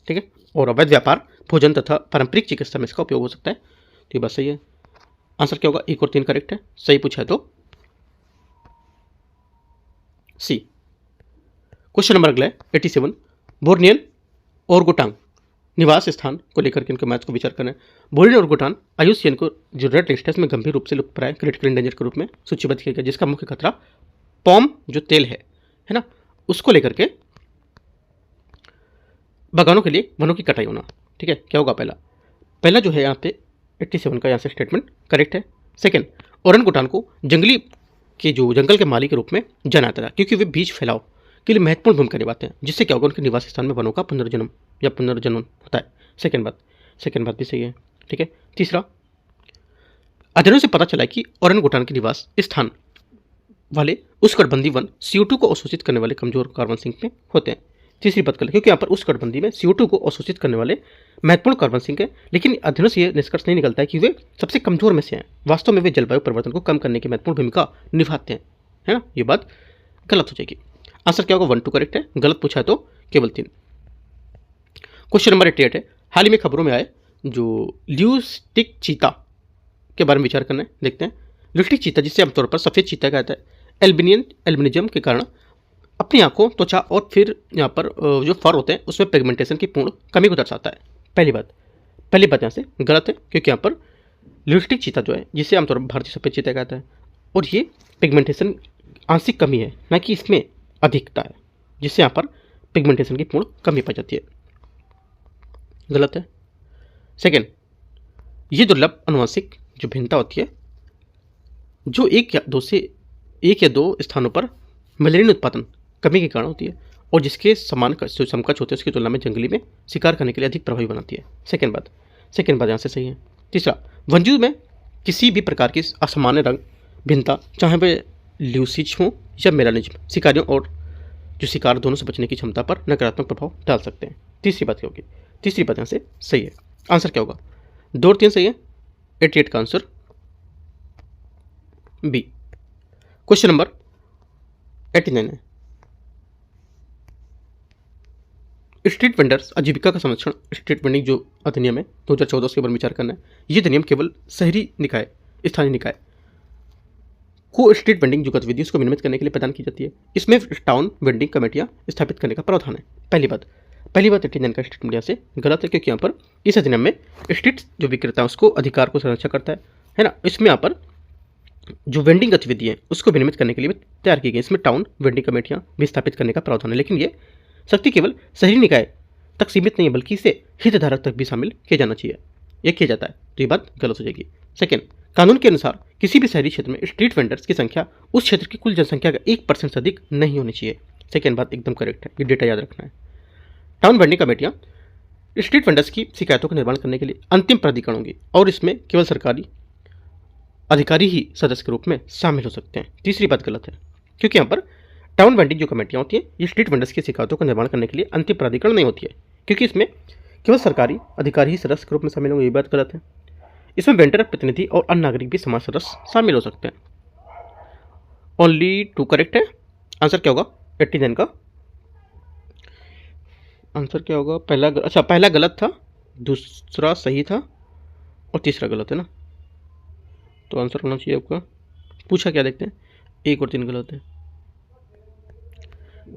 ठीक है, और अवैध व्यापार, भोजन तथा पारंपरिक चिकित्सा में इसका उपयोग हो सकता है, तो ये बात सही है। आंसर क्या होगा? 1 और 3 करेक्ट है। सही पूछा है तो सी। क्वेश्चन नंबर अगला है 87। बोर्नियल ओरगोटांग निवास स्थान को लेकर के इनके मैच को विचार करना है। बोर्नियल ओरगोटान IUCN को जो रेड लिस्ट है इसमें गंभीर रूप से लुप्तप्राय क्रिटिकल इंडेंजर के रूप में सूचीबद्ध किया गया, जिसका मुख्य खतरा पॉम जो तेल है ना, उसको लेकर के बागानों के लिए वनों की कटाई होना। ठीक है, क्या होगा? पहला जो है यहाँ पे 87 का यहाँ से स्टेटमेंट करेक्ट है। सेकेंड, ओरंगुटान को जंगल के माली के रूप में जाना जाता है क्योंकि वे बीज फैलाव के लिए महत्वपूर्ण भूमिका निभाते हैं, जिससे क्या होगा? उनके निवास स्थान में वनों का पुनर्जन्म होता है। सेकेंड बात भी सही है। ठीक है, तीसरा, अध्ययनों से पता चला है कि ओरंगुटान के निवास स्थान वाले उष्णकटिबंधीय वन CO2 को अवशोषित करने वाले कमजोर कार्बन सिंक में होते हैं। तीसरी बात कर, क्योंकि यहाँ पर उष्णकटिबंधीय में CO2 को अवशोषित करने वाले महत्वपूर्ण कार्बन सिंक है, लेकिन अध्ययनों से यह निष्कर्ष नहीं निकलता है कि वे सबसे कमजोर में से हैं। वास्तव में वे जलवायु परिवर्तन को कम करने की महत्वपूर्ण भूमिका निभाते हैं, है ना? ये बात गलत हो जाएगी। आंसर क्या होगा? 1 2 करेक्ट है। गलत पूछा है तो केवल 3। क्वेश्चन नंबर 88 है। हाल ही में खबरों में आए जो ल्यूस्टिक चीता के बारे में विचार करना है। देखते हैं। ल्यूस्टिक चीता, जिसे आमतौर पर सफेद चीता कहता है, एल्बिनिज्म के कारण अपनी आंखों, त्वचा और फिर यहाँ पर जो फर होते हैं उसमें पिगमेंटेशन की पूर्ण कमी को दर्शाता है। पहली बात यहाँ से गलत है, क्योंकि यहाँ पर ल्यूस्टिक चीता जो है, जिसे आमतौर पर भारतीय सफेद चीता कहता है, और ये पिगमेंटेशन आंशिक कमी है, ना कि इसमें अधिकता है, जिससे यहाँ पर पिगमेंटेशन की पूर्ण कमी पाई जाती है। गलत है। सेकेंड, ये दुर्लभ अनुवांशिक जो भिन्नता होती है जो एक या दो स्थानों पर मेलेनिन उत्पादन कमी के कारण होती है और जिसके जो समकक्ष होते हैं उसकी तुलना में जंगली में शिकार करने के लिए अधिक प्रभावी बनाती है। सेकेंड बात यहाँ से सही है। तीसरा, वन्यजीव में किसी भी प्रकार की असामान्य रंग भिन्नता, चाहे वे ल्यूसिज हो या मेलानिज्म, शिकारियों और जो शिकार दोनों से बचने की क्षमता पर नकारात्मक प्रभाव डाल सकते हैं। तीसरी बात क्या होगी? तीसरी बात यहाँ से सही है। आंसर क्या होगा? 2 और 3 सही है। 88 का आंसर बी। क्वेश्चन नंबर 89 है। स्ट्रीट वेंडर्स आजीविका का संरक्षण स्ट्रीट वेंडिंग जो अधिनियम है 2014 उसके बारे में विचार करना है। ये अधिनियम केवल स्थानीय निकाय को स्ट्रीट वेंडिंग जो गतिविधि उसको विनियमित करने के लिए प्रदान की जाती है। इसमें टाउन वेंडिंग कमेटियां स्थापित करने का प्रावधान है। पहली बात 89 का स्टेटमेंट यहाँ से गलत है, क्योंकि यहाँ पर इस अधिनियम में स्ट्रीट जो विक्रेता है उसको अधिकार को संरक्षण करता है ना। इसमें यहाँ पर जो वेंडिंग गतिविधि है उसको विनियमित करने के लिए तैयार की गई। इसमें टाउन वेंडिंग कमेटियां भी स्थापित करने का प्रावधान है, लेकिन ये शक्ति केवल शहरी निकाय तक सीमित नहीं है, बल्कि इसे हितधारक तक भी शामिल किया जाना चाहिए। यह किया जाता है, तो ये बात गलत हो जाएगी। सेकेंड, कानून के अनुसार किसी भी शहरी क्षेत्र में स्ट्रीट वेंडर्स की संख्या उस क्षेत्र की कुल जनसंख्या का 1% से अधिक नहीं होनी चाहिए। सेकेंड बात एकदम करेक्ट है, ये डेटा याद रखना है। टाउन वेंडिंग कमेटियां स्ट्रीट वेंडर्स की शिकायतों का निर्माण करने के लिए अंतिम प्राधिकरण होंगी और इसमें केवल सरकारी अधिकारी ही सदस्य के रूप में शामिल हो सकते हैं। तीसरी बात गलत है, क्योंकि यहाँ पर टाउन वेंडिंग जो कमेटियां होती हैं ये स्ट्रीट वेंडर्स की शिकायतों का निर्माण करने के लिए अंतिम प्राधिकरण नहीं होती है, क्योंकि इसमें केवल सरकारी अधिकारी ही सदस्य के रूप में शामिल होंगे। ये बात गलत है। इसमें वेंडर प्रतिनिधि और अन्य नागरिक भी समाज सदस्य शामिल हो सकते हैं। ओनली 2 करेक्ट है। आंसर क्या होगा? 89 का आंसर क्या होगा? पहला गलत था, दूसरा सही था और तीसरा गलत है ना, तो आंसर होना चाहिए आपका, पूछा क्या देखते हैं, 1 और 3 गलत है।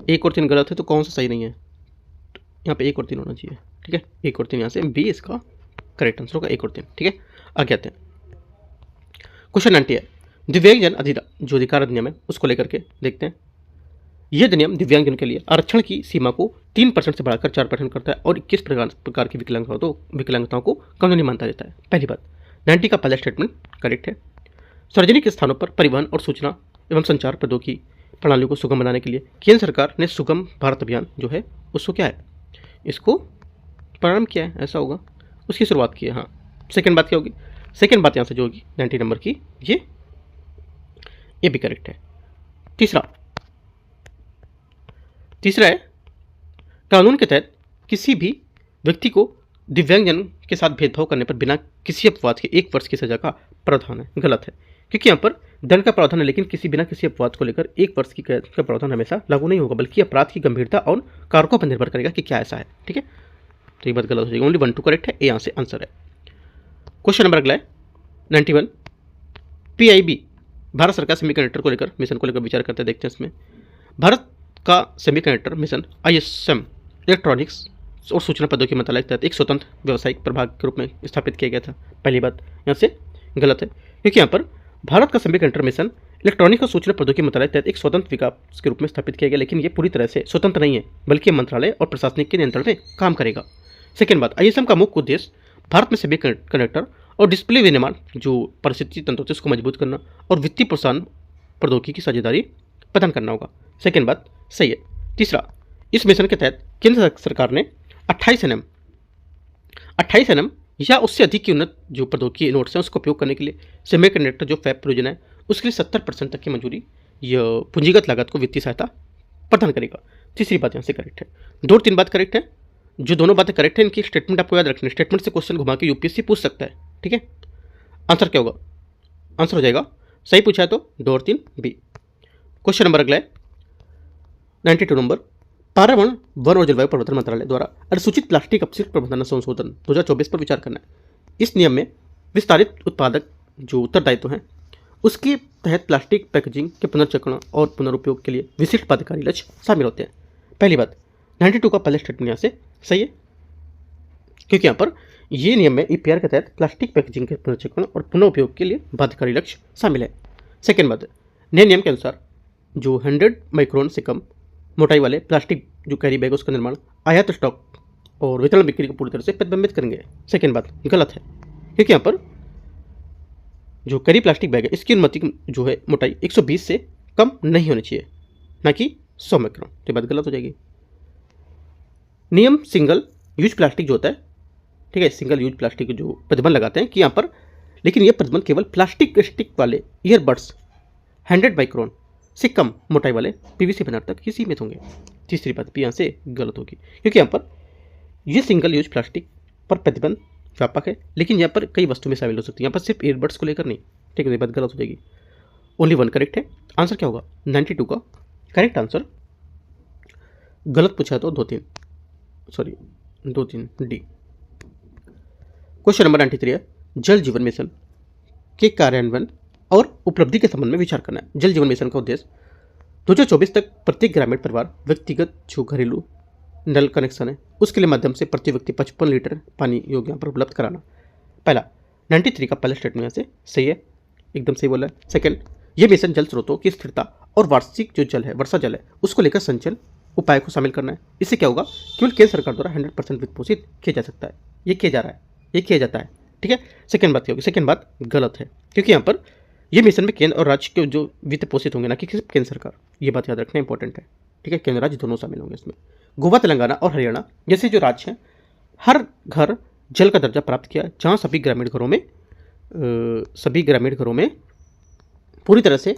1 और 3 गलत है तो कौन सा सही नहीं है? यहाँ पे 1 और 3 होना चाहिए। ठीक है, 1 और 3 यहाँ से बी इसका करेक्ट आंसर होगा, 1 और 3। ठीक है, आगे आते हैं। क्वेश्चन 90 है। दिव्यांगजन जो अधिकार अधिनियम है उसको लेकर के देखते हैं। यह अधिनियम दिव्यांगजन के लिए आरक्षण की सीमा को 3% से बढ़ाकर 4% करता है और 21 प्रकार की विकलांगताओं को कानूनी मान्यता देता है। पहली बात, 90 का पहला स्टेटमेंट करेक्ट है। सार्वजनिक स्थानों पर परिवहन और सूचना एवं संचार प्रौद्योगिकी प्रणालियों को सुगम बनाने के लिए केंद्र सरकार ने सुगम भारत अभियान जो है उसको क्या है, इसको प्रारंभ किया है, ऐसा होगा, उसकी शुरुआत की है। हाँ, सेकंड बात क्या होगी? सेकंड बात यहाँ से जो होगी 90 नंबर की, ये भी करेक्ट है। तीसरा है, कानून के तहत किसी भी व्यक्ति को दिव्यांगजन के साथ भेदभाव करने पर बिना किसी अपवाद के 1 वर्ष की सजा का प्रावधान है, गलत है, क्योंकि यहाँ पर दंड का प्रावधान है, लेकिन बिना किसी अपवाद को लेकर 1 वर्ष की कैद का प्रावधान हमेशा लागू नहीं होगा, बल्कि अपराध की गंभीरता और कारकों पर निर्भर करेगा कि क्या ऐसा है। ठीक है, तो ये बात गलत हो जाएगी। ओनली 1 2 करेक्ट है, ये यहाँ से आंसर है। क्वेश्चन नंबर अगला है 91। PIB भारत सरकार सेमीकंडक्टर को लेकर मिशन को लेकर विचार करते देखते हैं। इसमें भारत का सेमीकंडक्टर मिशन ISM इलेक्ट्रॉनिक्स और सूचना प्रौद्योगिकी मंत्रालय के तहत एक स्वतंत्र व्यावसायिक प्रभाग के रूप में स्थापित किया गया था। पहली बात यहाँ से गलत है, क्योंकि यहाँ पर भारत का सेमीकंडक्टर मिशन इलेक्ट्रॉनिक और सूचना प्रौद्योगिकी मंत्रालय के तहत एक स्वतंत्र विकास के रूप में स्थापित किया गया, लेकिन ये पूरी तरह से स्वतंत्र नहीं है, बल्कि मंत्रालय और प्रशासनिक के नियंत्रण में काम करेगा। सेकेंड बात, ISM का मुख्य उद्देश्य भारत में सेमीकंडक्टर और डिस्प्ले विनिर्माण जो परिस्थिति तंत्र होते हैं उसको मजबूत करना और वित्तीय प्रोत्साहन प्रौद्योगिकी की साझेदारी प्रदान करना होगा। सेकेंड बात सही है। तीसरा, इस मिशन के तहत केंद्र सरकार ने 28 nm या उससे अधिक की उन्नत जो प्रौद्योगिकी नोट्स हैं उसका उपयोग करने के लिए सेमीकंडक्टर जो फैब परियोजना है उसके लिए 70% तक की मंजूरी या पूंजीगत लागत को वित्तीय सहायता प्रदान करेगा। तीसरी बात यहाँ से करेक्ट है। 2-3 बात करेक्ट है। जो दोनों बातें करेक्ट है इनकी स्टेटमेंट आपको याद रखनी है। स्टेटमेंट से क्वेश्चन घुमा के UPSC पूछ सकता है। ठीक है, आंसर क्या होगा? आंसर हो जाएगा, सही पूछा है तो 2 और 3 बी। क्वेश्चन नंबर अगला है 92 नंबर। पर्यावरण, वन और जलवायु परिवर्तन मंत्रालय द्वारा अनुसूचित प्लास्टिक अपशिष्ट प्रबंधन संशोधन 2024 पर विचार करना है। इस नियम में विस्तारित उत्पादक जो उत्तरदायित्व हैं उसके तहत प्लास्टिक पैकेजिंग के पुनर्चक्रण और पुनरुपयोग के लिए विशिष्ट बाध्यकारी लक्ष्य शामिल होते हैं। पहली बात, 92 का पहले स्टेटमेंट यहाँ से सही है, क्योंकि यहाँ पर ये नियम में EPR के तहत प्लास्टिक पैकेजिंग के पुनर्चक्रण और पुनः उपयोग के लिए बाध्यकारी लक्ष्य शामिल है। सेकेंड बात, नए नियम के अनुसार जो 100 माइक्रोन से कम मोटाई वाले प्लास्टिक जो कैरी बैग उसका निर्माण, आयात, स्टॉक और वितरण बिक्री को पूरी तरह से प्रतिबंधित करेंगे। सेकेंड बात गलत है, क्योंकि यहाँ पर जो कैरी प्लास्टिक बैग है इसकी अनुमति जो है मोटाई 120 से कम नहीं होनी चाहिए, ना कि 100 माइक्रोन। तो बात गलत हो जाएगी। नियम सिंगल यूज प्लास्टिक जो होता है, ठीक है, सिंगल यूज प्लास्टिक जो प्रतिबंध लगाते हैं कि यहाँ पर, लेकिन ये प्रतिबंध केवल प्लास्टिक स्टिक वाले ईयरबड्स 100 माइक्रोन से कम मोटाई वाले PVC बैनर तक ही सीमित होंगे। तीसरी बात भी यहाँ से गलत होगी, क्योंकि यहाँ पर ये सिंगल यूज प्लास्टिक पर प्रतिबंध व्यापक है, लेकिन यहाँ पर कई वस्तु में शामिल हो सकती है, यहाँ पर सिर्फ ईयरबड्स को लेकर नहीं। ठीक है, ये बात गलत हो जाएगी। ओनली 1 करेक्ट है। आंसर क्या होगा? 92 का करेक्ट आंसर। गलत पूछा तो 2-3 डी। क्वेश्चन नंबर 93 है, जल जीवन मिशन के कार्यान्वयन और उपलब्धि के संबंध में विचार करना है। जल जीवन मिशन का उद्देश्य 2024 तक प्रत्येक ग्रामीण परिवार व्यक्तिगत जो घरेलू नल कनेक्शन है उसके लिए माध्यम से प्रति व्यक्ति 55 लीटर पानी योग्य पर उपलब्ध कराना। पहला, 93 का पहला स्टेटमेंट यहाँ से सही है, एकदम सही बोला है। सेकंड, ये मिशन जल स्रोतों की स्थिरता और वार्षिक जो जल है, वर्षा जल है, उसको लेकर संचयन उपाय को शामिल करना है। इससे क्या होगा? केवल केंद्र सरकार द्वारा 100% वित्त पोषित किया जा सकता है, ये किया जा रहा है, ये किया जाता है। ठीक है, सेकंड बात क्या होगी? सेकंड बात गलत है, क्योंकि यहाँ पर ये मिशन में केंद्र और राज्य के जो वित्त पोषित होंगे, ना कि सिर्फ केंद्र सरकार। ये बात याद रखना इंपॉर्टेंट है। ठीक है, केंद्र राज्य दोनों शामिल होंगे इसमें। गोवा, तेलंगाना और हरियाणा जैसे जो राज्य हैं, हर घर जल का दर्जा प्राप्त किया है, जहाँ सभी ग्रामीण घरों में पूरी तरह से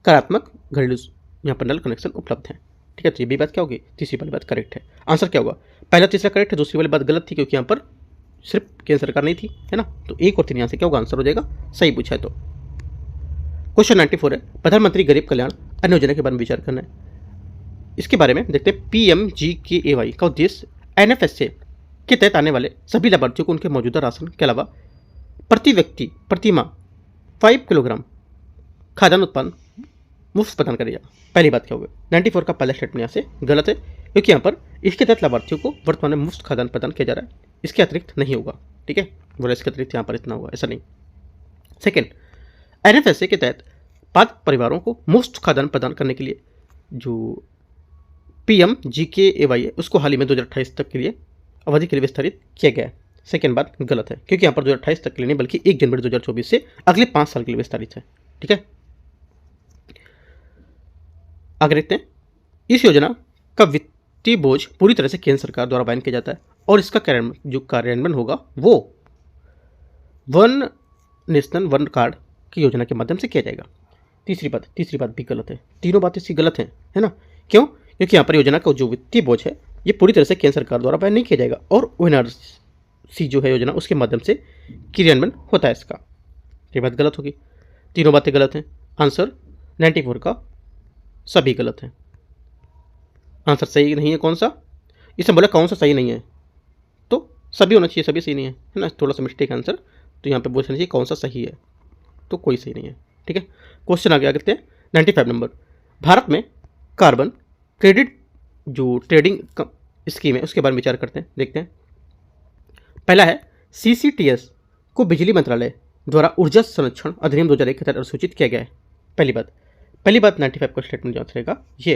कार्यात्मक घरेलू यहाँ पर नल कनेक्शन उपलब्ध हैं। ठीक है, तो ये भी बात क्या होगी? तीसरी वाली बात करेक्ट है। आंसर क्या होगा? पहला तीसरा करेक्ट है, दूसरी वाली बात गलत थी, क्योंकि यहाँ पर सिर्फ केंद्र सरकार नहीं थी, है ना। तो 1 और 3 यहाँ से क्या होगा? आंसर हो जाएगा, सही पूछा है तो। क्वेश्चन 94 है, प्रधानमंत्री गरीब कल्याण अन्न योजना के बारे में विचार करना है। इसके बारे में देखते हैं। PMGKAY का उद्देश्य NFSA के तहत आने वाले सभी लाभार्थियों को उनके मौजूदा राशन के अलावा प्रति व्यक्ति प्रति माह 5 किलोग्राम खाद्यान्न उत्पादन मुफ्त प्रदान करेगा। पहली बात क्या होगी? 94 का पहला स्टेटमेंट यहाँ से गलत है, क्योंकि यहाँ पर इसके तहत लाभार्थियों को वर्तमान में मुफ्त खाद्यान्न प्रदान किया जा रहा है, इसके अतिरिक्त नहीं होगा। ठीक है, बोला इसके अतिरिक्त यहाँ पर इतना होगा, ऐसा नहीं। सेकेंड, NFSA के तहत पात्र परिवारों को मुफ्त खाद्यान्न प्रदान करने के लिए जो PMGKAY है उसको हाल ही में 2028 तक के लिए अवधि के लिए विस्तारित किया गया है। सेकेंड बात गलत है, क्योंकि यहाँ पर 2028 तक के लिए नहीं बल्कि 1 जनवरी 2024 से अगले 5 साल के लिए विस्तारित है। ठीक है, आगे देखते हैं। इस योजना का वित्तीय बोझ पूरी तरह से केंद्र सरकार द्वारा वहन किया जाता है और इसका कार्यान्वयन होगा वो वन नेशनल वन कार्ड की योजना के माध्यम से किया जाएगा। तीसरी बात भी गलत है। तीनों बातें इसकी गलत हैं, है ना। क्यों? क्योंकि यहाँ पर योजना का जो वित्तीय बोझ है ये पूरी तरह से केंद्र सरकार द्वारा वहन नहीं किया जाएगा और सी जो है योजना उसके माध्यम से क्रियान्वयन होता है इसका। ये बात गलत होगी, तीनों बातें गलत हैं। आंसर 94 का सभी गलत हैं। आंसर सही नहीं है कौन सा, इसमें बोला कौन सा सही नहीं है, तो सभी होना चाहिए, सभी सही नहीं है ना, थोड़ा सा मिस्टेक आंसर। तो यहाँ पे बोलना चाहिए कौन सा सही है, तो कोई सही नहीं है। ठीक है, क्वेश्चन आगे करते हैं 95 नंबर। भारत में कार्बन क्रेडिट जो ट्रेडिंग स्कीम है उसके बारे में विचार करते हैं, देखते हैं। पहला है CCTS को बिजली मंत्रालय द्वारा ऊर्जा संरक्षण अधिनियम 2001 के तहत अनुसूचित किया गया है। पहली बात 95 का स्टेटमेंट जो आंसर रहेगा ये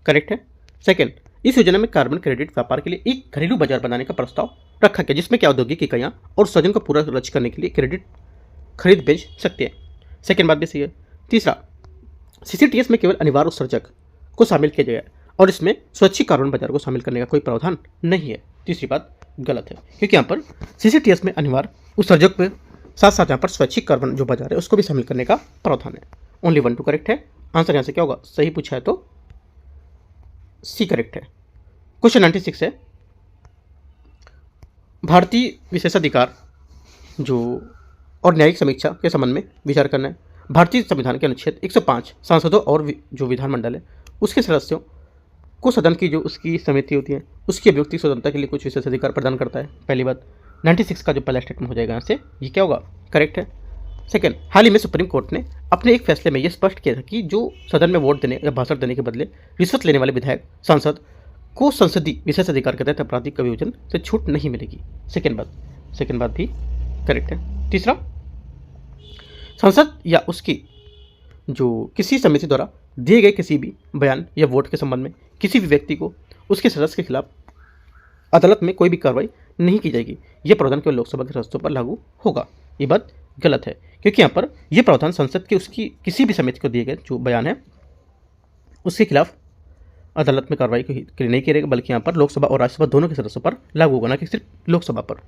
करेक्ट है। सेकंड, इस योजना में कार्बन क्रेडिट व्यापार के लिए एक घरेलू बाजार बनाने का प्रस्ताव रखा गया जिसमें क्या औद्योगिक इकाइयां और स्वजन को पूरा लक्ष्य करने के लिए क्रेडिट खरीद बेच सकते हैं। सेकंड बात भी सही है। तीसरा, CCTS में केवल अनिवार्य उत्सर्जक को शामिल किया गया है और इसमें स्वैच्छिक कार्बन बाजार को शामिल करने का कोई प्रावधान नहीं है। तीसरी बात गलत है क्योंकि यहाँ पर CCTS में अनिवार्य उत्सर्जक के साथ साथ यहाँ पर स्वैच्छिक कार्बन जो बाजार है उसको भी शामिल करने का प्रावधान है। ओनली 1 2 करेक्ट है। आंसर यहाँ से क्या होगा, सही पूछा है तो सी करेक्ट है। क्वेश्चन 96 है, भारतीय विशेषाधिकार जो और न्यायिक समीक्षा के संबंध में विचार करना है। भारतीय संविधान के अनुच्छेद 105 सांसदों और जो विधानमंडल है उसके सदस्यों को सदन की जो उसकी समिति होती है उसकी अभिव्यक्ति स्वतंत्रता के लिए कुछ विशेष अधिकार प्रदान करता है। पहली बात 96 का जो पहला स्टेटमेंट हो जाएगा यहाँ से ये क्या होगा, करेक्ट है। सेकंड, हाल ही में सुप्रीम कोर्ट ने अपने एक फैसले में यह स्पष्ट किया था कि जो सदन में वोट देने या भाषण देने के बदले रिश्वत लेने वाले विधायक सांसद को संसदीय विशेष अधिकार के तहत आपराधिक अभियोजन से छूट नहीं मिलेगी। सेकंड बात भी करेक्ट है। तीसरा, संसद या उसकी जो किसी समिति द्वारा दिए गए किसी भी बयान या वोट के संबंध में किसी भी व्यक्ति को उसके सदस्य के खिलाफ अदालत में कोई भी कार्रवाई नहीं की जाएगी। यह प्रावधान केवल लोकसभा के सदस्यों पर लागू होगा। ये बात गलत है क्योंकि यहाँ पर यह प्रावधान संसद के उसकी किसी भी समिति को दिए गए जो बयान है उसके खिलाफ अदालत में कार्रवाई नहीं करेगा, बल्कि यहाँ पर लोकसभा और राज्यसभा दोनों के सदस्यों पर लागू होगा, ना कि सिर्फ लोकसभा पर।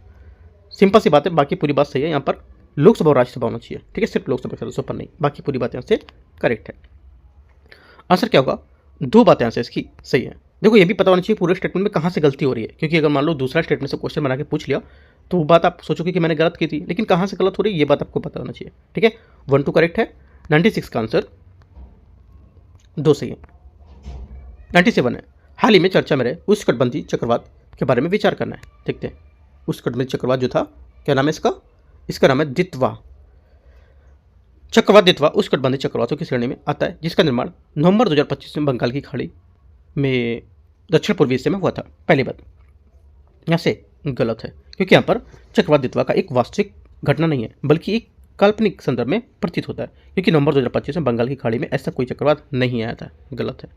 सिंपल सी बात है, बाकी पूरी बात सही है। यहाँ पर लोकसभा और राज्यसभा होना चाहिए, ठीक है, सिर्फ लोकसभा के सदस्यों पर नहीं। बाकी पूरी बात यहाँ से करेक्ट है। आंसर क्या होगा, 2 बातें यहाँ से इसकी सही है। देखो ये भी पता होना चाहिए पूरे स्टेटमेंट में कहाँ से गलती हो रही है, क्योंकि अगर मान लो दूसरा स्टेटमेंट से क्वेश्चन बना के पूछ लिया तो वो बात आप सोचोगे कि मैंने गलत की थी, लेकिन कहाँ से गलत हो रही है ये बात आपको पता होना चाहिए। ठीक है, 1 2 करेक्ट है। 96 का आंसर 2 सही है। 97 है, हाल ही में चर्चा में रहे उष्णकटिबंधीय चक्रवात के बारे में विचार करना है। देखते हैं, उष्णकटिबंधीय चक्रवात जो था क्या नाम है इसका नाम है दितवा। चक्रवात दितवा उष्णकटिबंधीय चक्रवातों की श्रेणी में आता है जिसका निर्माण नवंबर 2025 में बंगाल की खाड़ी में दक्षिण पूर्वी हिस्से में हुआ था। पहली बात यहाँ से गलत है क्योंकि यहाँ पर चक्रवात दितवा का एक वास्तविक घटना नहीं है बल्कि एक काल्पनिक संदर्भ में प्रतीत होता है, क्योंकि नवंबर 2025 में बंगाल की खाड़ी में ऐसा कोई चक्रवात नहीं आया था। गलत है।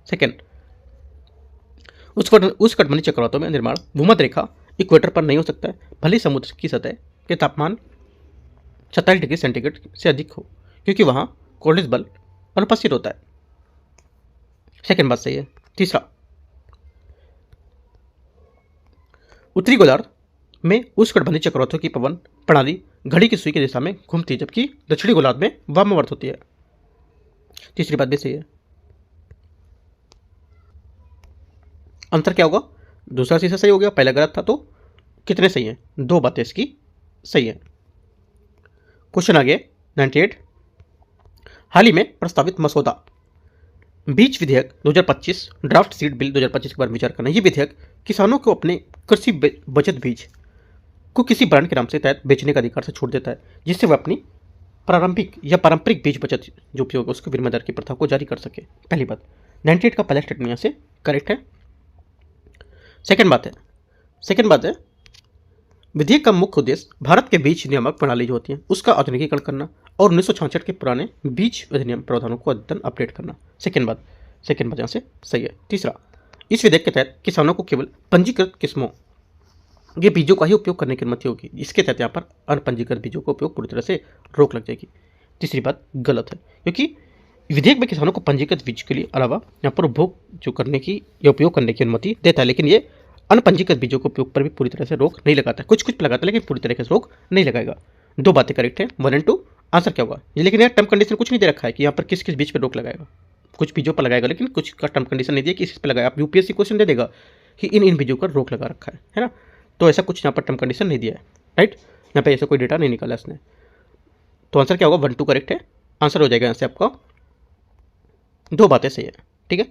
सेकेंड, उष्णकटिबंधीय चक्रवातों में निर्माण भूमध्य रेखा इक्वेटर पर नहीं हो सकता है, भले ही समुद्र की सतह के तापमान 47 डिग्री सेंटीग्रेड से अधिक हो, क्योंकि वहाँ कोल्डिस बल अनुपस्थित होता है। सेकेंड बात सही है। तीसरा, उत्तरी गोलार्ध में उष्णकटिबंधीय चक्रवातों की पवन प्रणाली घड़ी की सुई की दिशा में घूमती है, जबकि दक्षिणी गोलार्ध में वामावर्त होती है। तीसरी बात भी सही है। अंतर क्या होगा, दूसरा शीर्षक सही हो गया, पहला गलत था, तो कितने सही हैं, 2 बातें इसकी सही है। क्वेश्चन आगे 98, हाल ही में प्रस्तावित मसौदा बीज विधेयक 2025 ड्राफ्ट सीड बिल 2025 के बारे में विचार करना। ये विधेयक किसानों को अपने कृषि बचत बीज को किसी ब्रांड के नाम से तहत बेचने का अधिकार से छूट देता है, जिससे वह अपनी प्रारंभिक या पारंपरिक बीज बचत जो उपयोग है उसके विनिमय दर की प्रथा को जारी कर सके। पहली बात 98 का पहला स्टेटमेंट यहाँ से करेक्ट है। सेकेंड बात है विधेयक का मुख्य उद्देश्य भारत के बीज नियामक प्रणाली जो होती है उसका आधुनिकीकरण करना और 1966 के पुराने बीज अधिनियम प्रावधानों को अद्यतन अपडेट करना। सेकेंड बात यहाँ से सही है। तीसरा, इस विधेयक के तहत किसानों को केवल पंजीकृत किस्मों के बीजों का ही उपयोग करने की अनुमति होगी। इसके तहत यहाँ पर अनपंजीकृत बीजों का उपयोग पूरी तरह से रोक लग जाएगी। तीसरी बात गलत है क्योंकि विधेयक में किसानों को पंजीकृत बीज के लिए अलावा यहाँ पर उपभोग जो करने की या उपयोग करने की अनुमति देता है, लेकिन ये अनपंजीकृत बीजों के उपयोग पर भी पूरी तरह से रोक नहीं लगाता है। कुछ लगाता है लेकिन पूरी तरह से रोक नहीं लगाएगा। 2 बातें करेक्ट है, 1 और 2। आंसर क्या होगा ये, लेकिन यार टर्म कंडीशन कुछ नहीं दे रखा है कि यहाँ पर किस किस बीज पर रोक लगाएगा। कुछ बीजों पर लगाएगा लेकिन कुछ का टर्म कंडीशन नहीं दिया कि इस पर लगाएगा। आप यूपीएससी क्वेश्चन दे देगा कि इन बीजों पर रोक लगा रखा है ना। तो ऐसा कुछ यहाँ पर टर्म कंडीशन नहीं दिया है, राइट। यहाँ पे ऐसा कोई डेटा नहीं निकाला इसने। तो आंसर क्या होगा, 1 2 करेक्ट है। आंसर हो जाएगा यहाँ से आपका, दो बातें सही है, ठीक है।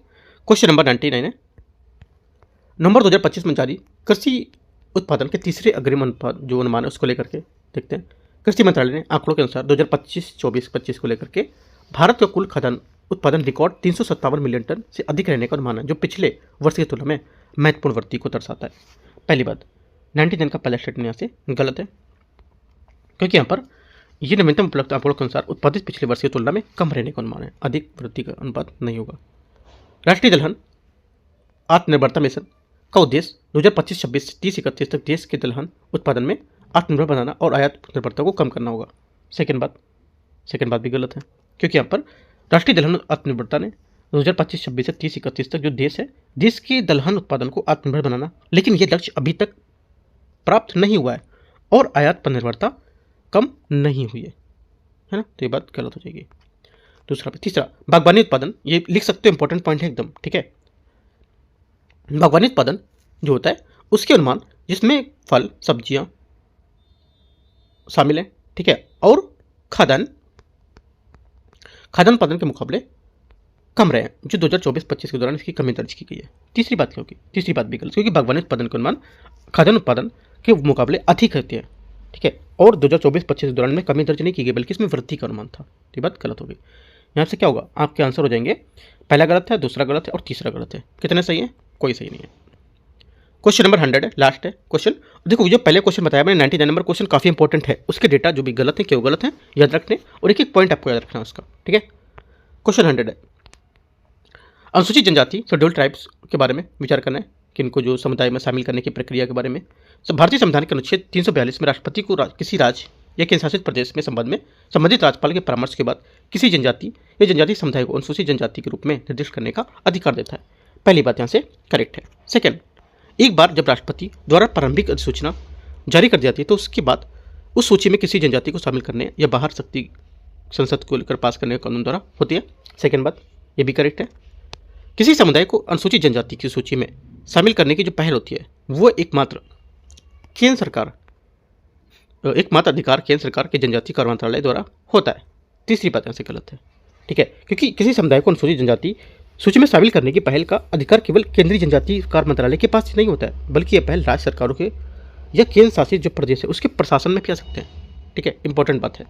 क्वेश्चन नंबर 99 है, नवंबर 2025 में जारी कृषि उत्पादन के तीसरे अग्रिम जो अनुमान है उसको लेकर के देखते हैं। कृषि मंत्रालय ने आंकड़ों के अनुसार 2025 को लेकर के भारत का कुल खाद्यान्न उत्पादन रिकॉर्ड 357 मिलियन टन से अधिक रहने का अनुमान है, जो पिछले वर्ष की तुलना में महत्वपूर्ण वृद्धि को दर्शाता है। पहली बात, 99 का पहला स्टेटमेंट यहाँ से गलत है, क्योंकि यहाँ पर ये नवीनतम उपलब्ध आंकड़ों के अनुसार उत्पादित पिछले वर्ष की तुलना में कम रहने का अनुमान है, अधिक वृद्धि का अनुपात नहीं होगा। राष्ट्रीय दलहन आत्मनिर्भरता मिशन का उद्देश्य 2025-26 से 30-31 तक देश के दलहन उत्पादन में आत्मनिर्भर बनाना और आयात निर्भरता को कम करना होगा। सेकंड बात भी गलत है, क्योंकि यहाँ पर राष्ट्रीय दलहन आत्मनिर्भरता ने 2025-26 से 30-31 तक जो देश है, देश के दलहन उत्पादन को आत्मनिर्भर बनाना, लेकिन ये लक्ष्य अभी तक प्राप्त नहीं हुआ है और आयात पर निर्भरता कम नहीं हुई है ना, तो ये बात गलत हो जाएगी। तीसरा, बागवानी उत्पादन, ये लिख सकते हो, इंपॉर्टेंट पॉइंट है एकदम, ठीक है। बागवानी उत्पादन जो होता है उसके अनुमान जिसमें फल सब्जियां शामिल है, ठीक है, और खाद्यान्न उत्पादन के मुकाबले कम रहे हैं, जो 2024-25 के दौरान इसकी कमी दर्ज की गई है। तीसरी बात भी गलत, क्योंकि बागवानी उत्पादन के अनुमान खाद्यान्न उत्पादन के मुकाबले अधिक रहते हैं, ठीक है, और 2024-25 के दौरान में कमी दर्ज नहीं की गई, बल्कि इसमें वृद्धि का अनुमान था। तो ये बात गलत हो गई। यहाँ से क्या होगा, आपके आंसर हो जाएंगे, पहला गलत है, दूसरा गलत है और तीसरा गलत है। कितने सही है, कोई सही नहीं है। क्वेश्चन नंबर 100 है, लास्ट है क्वेश्चन। देखो जो पहले क्वेश्चन बताया मैंने 99 नंबर क्वेश्चन काफी इंपॉर्टेंट है, उसके डेटा जो भी गलत है, क्यों गलत है याद रखने, और एक एक पॉइंट आपको याद रखना है उसका, ठीक है। क्वेश्चन 100 है, अनुसूचित जनजाति शेड्यूल्ड ट्राइब्स के बारे में विचार करना है कि इनको जो समुदाय में शामिल करने की प्रक्रिया के बारे में। भारतीय संविधान के अनुच्छेद 342 में राष्ट्रपति को किसी राज्य या केंद्र शासित प्रदेश में संबंधित राज्यपाल के परामर्श के बाद किसी जनजाति या जनजातीय समुदाय को अनुसूचित जनजाति के रूप में निर्दिष्ट करने का अधिकार देता है। पहली बात यहाँ से करेक्ट है। सेकंड, एक बार जब राष्ट्रपति द्वारा प्रारंभिक अधिसूचना जारी कर दी जाती है तो उसके बाद उस सूची में किसी जनजाति को शामिल करने या बाहर शक्ति संसद को लेकर पास करने का कानून द्वारा होती है। सेकंड बात ये भी करेक्ट है। किसी समुदाय को अनुसूचित जनजाति की सूची में शामिल करने की जो पहल होती है वो एकमात्र अधिकार केंद्र सरकार के जनजातीय कार्य मंत्रालय द्वारा होता है। तीसरी बात यहाँ से गलत है, ठीक है, क्योंकि किसी समुदाय को अनुसूचित जनजाति सूची में शामिल करने की पहल का अधिकार केवल केंद्रीय जनजातीय कार्य मंत्रालय के पास ही नहीं होता है, बल्कि यह पहल राज्य सरकारों के या केंद्र शासित जो प्रदेश है उसके प्रशासन में भी आ सकते हैं, ठीक है। इंपॉर्टेंट बात है।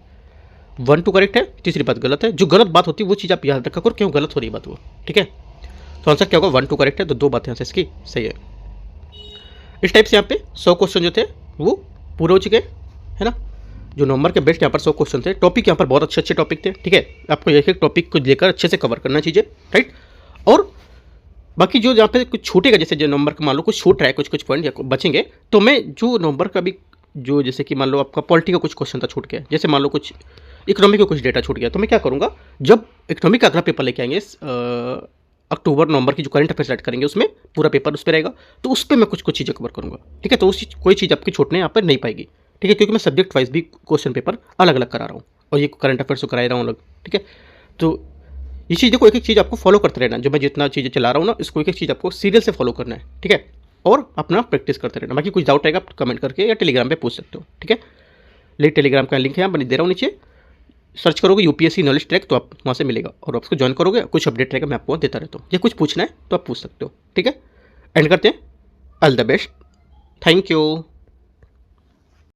1 2 करेक्ट है, तीसरी बात गलत है। जो गलत बात होती है वो चीज़ आप याद रखा करो, क्यों गलत हो रही बात वो, ठीक है। तो आंसर क्या होगा, 1 2 करेक्ट है, तो दो बातें यहाँ से इसकी सही है। इस टाइप से यहाँ पे 100 क्वेश्चन जो थे वो पूरे हो चुके है ना। जो नंबर के बेस्ट यहाँ पर 100 क्वेश्चन थे। टॉपिक यहाँ पर बहुत अच्छे टॉपिक थे, ठीक है। आपको एक एक टॉपिक को लेकर अच्छे से कवर करना चाहिए, राइट। और बाकी जो यहाँ पे कुछ छूटेगा, जैसे जो नंबर का मान लो कुछ छूट रहा है, कुछ पॉइंट बचेंगे, तो मैं जो नंबर का भी जो जैसे कि मान लो आपका पॉलिटी का कुछ क्वेश्चन था छूट गया, जैसे मान लो कुछ इकोनॉमी का कुछ डेटा छूट गया, तो मैं क्या करूँगा, जब इकोनॉमी का अगला पेपर लेके आएंगे अक्टूबर नवंबर की जो करंट अफेयर स्टार्ट करेंगे उसमें पूरा पेपर उस पर रहेगा, तो उस पर मैं कुछ चीज़ें कवर करूँगा, ठीक है। तो कोई चीज़ आपकी छूटने यहाँ पर नहीं पाएगी, ठीक है, क्योंकि मैं सब्जेक्ट वाइज भी क्वेश्चन पेपर अलग अलग करा रहा हूँ और ये करंट अफेयर्स को करा रहा हूँ अलग, ठीक है। तो ये चीज़ देखो, एक एक चीज़ आपको फॉलो करते रहना, जो मैं जितना चीज़ें चला रहा हूँ ना, इसको एक एक चीज़ आपको सीरियल से फॉलो करना है, ठीक है, और अपना प्रैक्टिस करते रहना। बाकी कुछ डाउट आएगा आप कमेंट करके या टेलीग्राम पे पूछ सकते हो, ठीक है। लेट टेलीग्राम का लिंक है यहाँ बनी दे रहा हूँ नीचे, सर्च करोगे यूपीएससी नॉलेज ट्रैक तो आप वहाँ से मिलेगा, और आपको ज्वाइन करोगे कुछ अपडेट रहेगा, मैं आपको देता रहता हूँ। या कुछ पूछना है तो आप पूछ सकते हो, ठीक है। एंड करते हैं, all the best, thank you.